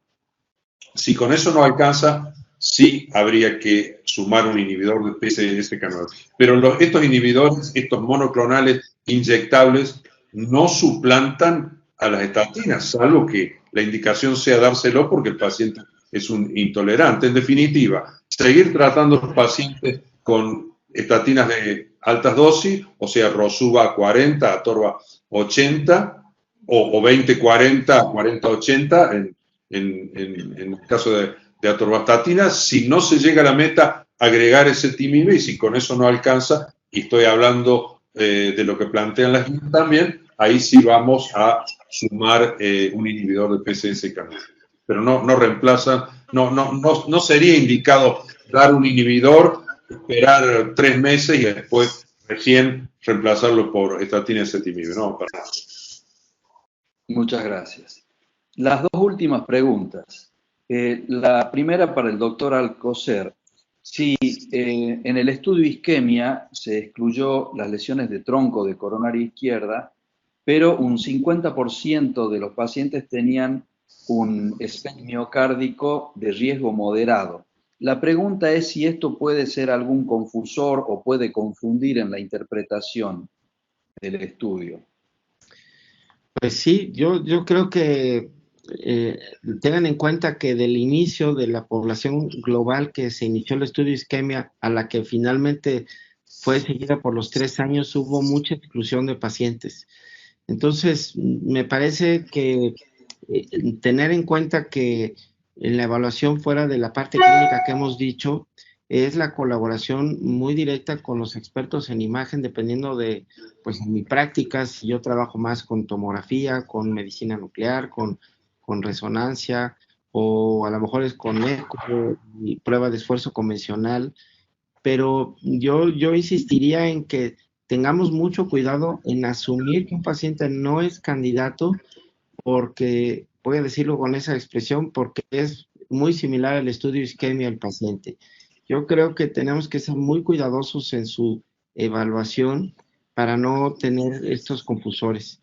[SPEAKER 2] Si con eso no alcanza, sí habría que sumar un inhibidor de PCSK9. Pero estos inhibidores, estos monoclonales inyectables, no suplantan a las estatinas, salvo que la indicación sea dárselo porque el paciente es un intolerante. En definitiva, seguir tratando a los pacientes con estatinas de altas dosis, o sea, Rosuva 40, Atorva 80, o 20-40, 40-80, en el caso de atorvastatina. Si no se llega a la meta, agregar ezetimibe, y si con eso no alcanza, y estoy hablando de lo que plantean las guías también, ahí sí vamos a sumar un inhibidor de PCSK9. Pero no reemplaza, no sería indicado dar un inhibidor, esperar 3 meses y después recién reemplazarlo por estatina y ezetimibe. No, para nada.
[SPEAKER 1] Muchas gracias. Las dos últimas preguntas. La primera para el doctor Alcocer. Si en el estudio isquemia se excluyó las lesiones de tronco de coronaria izquierda, pero un 50% de los pacientes tenían un stent miocárdico de riesgo moderado. La pregunta es si esto puede ser algún confusor o puede confundir en la interpretación del estudio.
[SPEAKER 4] Pues sí, yo creo que tengan en cuenta que del inicio de la población global que se inició el estudio isquemia a la que finalmente fue seguida por los 3 años, hubo mucha exclusión de pacientes. Entonces, me parece que tener en cuenta que en la evaluación fuera de la parte clínica que hemos dicho, es la colaboración muy directa con los expertos en imagen, dependiendo de, pues en mi práctica, si yo trabajo más con tomografía, con medicina nuclear, con resonancia, o a lo mejor es con eco y prueba de esfuerzo convencional, pero yo insistiría en que tengamos mucho cuidado en asumir que un paciente no es candidato, porque, voy a decirlo con esa expresión, porque es muy similar al estudio isquemia del paciente. Yo creo que tenemos que ser muy cuidadosos en su evaluación para no tener estos confusores.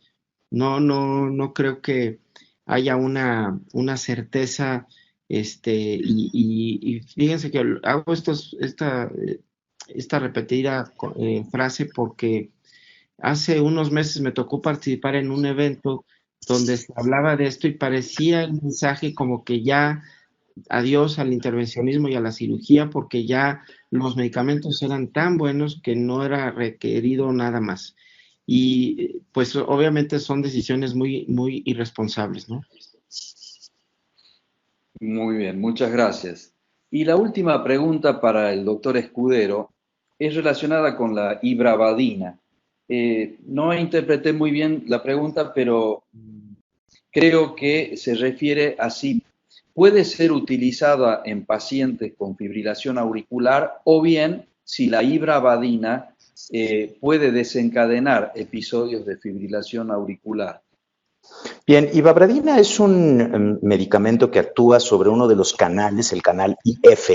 [SPEAKER 4] No creo que haya una certeza, y fíjense que hago esta repetida frase porque hace unos meses me tocó participar en un evento donde se hablaba de esto y parecía el mensaje como que ya adiós al intervencionismo y a la cirugía, porque ya los medicamentos eran tan buenos que no era requerido nada más. Y pues obviamente son decisiones muy, muy irresponsables, ¿no?
[SPEAKER 1] Muy bien, muchas gracias. Y la última pregunta para el doctor Escudero es relacionada con la ibravadina. No interpreté muy bien la pregunta, pero creo que se refiere a si puede ser utilizada en pacientes con fibrilación auricular o bien si la ibravadina puede desencadenar episodios de fibrilación auricular.
[SPEAKER 3] Bien, ivabradina es un medicamento que actúa sobre uno de los canales, el canal IF,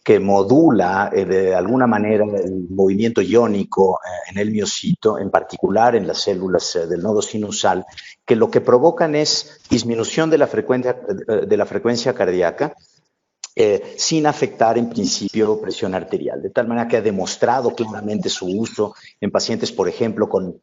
[SPEAKER 3] que modula de alguna manera el movimiento iónico en el miocito, en particular en las células del nodo sinusal, que lo que provocan es disminución de la frecuencia cardíaca, sin afectar en principio presión arterial, de tal manera que ha demostrado claramente su uso en pacientes, por ejemplo, con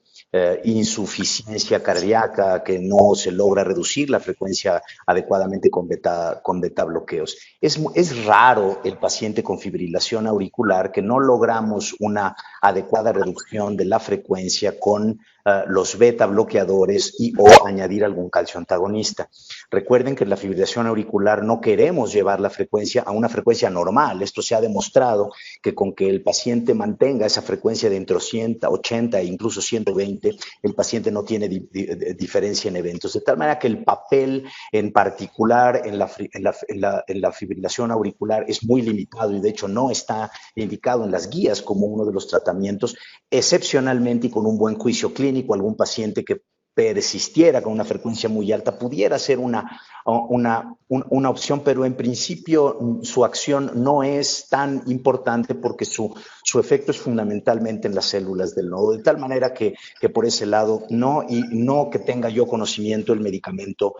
[SPEAKER 3] insuficiencia cardíaca, que no se logra reducir la frecuencia adecuadamente con beta bloqueos. Es raro el paciente con fibrilación auricular que no logramos una adecuada reducción de la frecuencia con los beta bloqueadores y o añadir algún calcio antagonista. Recuerden que en la fibrilación auricular no queremos llevar la frecuencia a una frecuencia normal. Esto se ha demostrado que con que el paciente mantenga esa frecuencia de entre 80 e incluso 120, el paciente no tiene diferencia en eventos. De tal manera que el papel en particular en la fibrilación auricular es muy limitado y de hecho no está indicado en las guías como uno de los tratamientos, excepcionalmente y con un buen juicio clínico, algún paciente que persistiera con una frecuencia muy alta pudiera ser una opción, pero en principio su acción no es tan importante porque su efecto es fundamentalmente en las células del nodo, de tal manera que por ese lado no que tenga yo conocimiento, el medicamento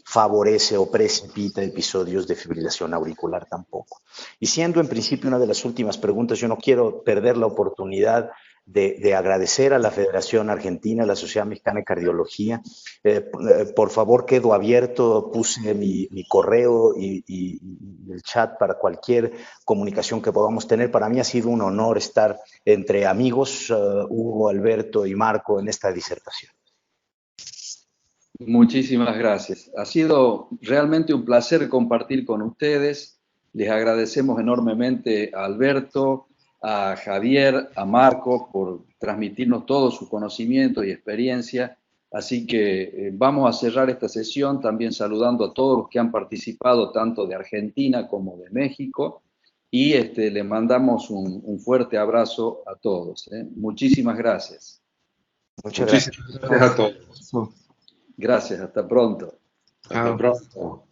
[SPEAKER 3] favorece o precipita episodios de fibrilación auricular tampoco. Y siendo en principio una de las últimas preguntas, yo no quiero perder la oportunidad de agradecer a la Federación Argentina, a la Sociedad Mexicana de Cardiología. Por favor, quedo abierto, puse mi correo y el chat para cualquier comunicación que podamos tener. Para mí ha sido un honor estar entre amigos, Hugo, Alberto y Marco, en esta disertación.
[SPEAKER 1] Muchísimas gracias. Ha sido realmente un placer compartir con ustedes. Les agradecemos enormemente a Alberto, a Javier, a Marco, por transmitirnos todo su conocimiento y experiencia. Así que vamos a cerrar esta sesión también saludando a todos los que han participado, tanto de Argentina como de México, y les mandamos un fuerte abrazo a todos. Muchísimas gracias.
[SPEAKER 2] Muchas gracias a todos.
[SPEAKER 1] Gracias, hasta pronto.
[SPEAKER 2] Hasta pronto.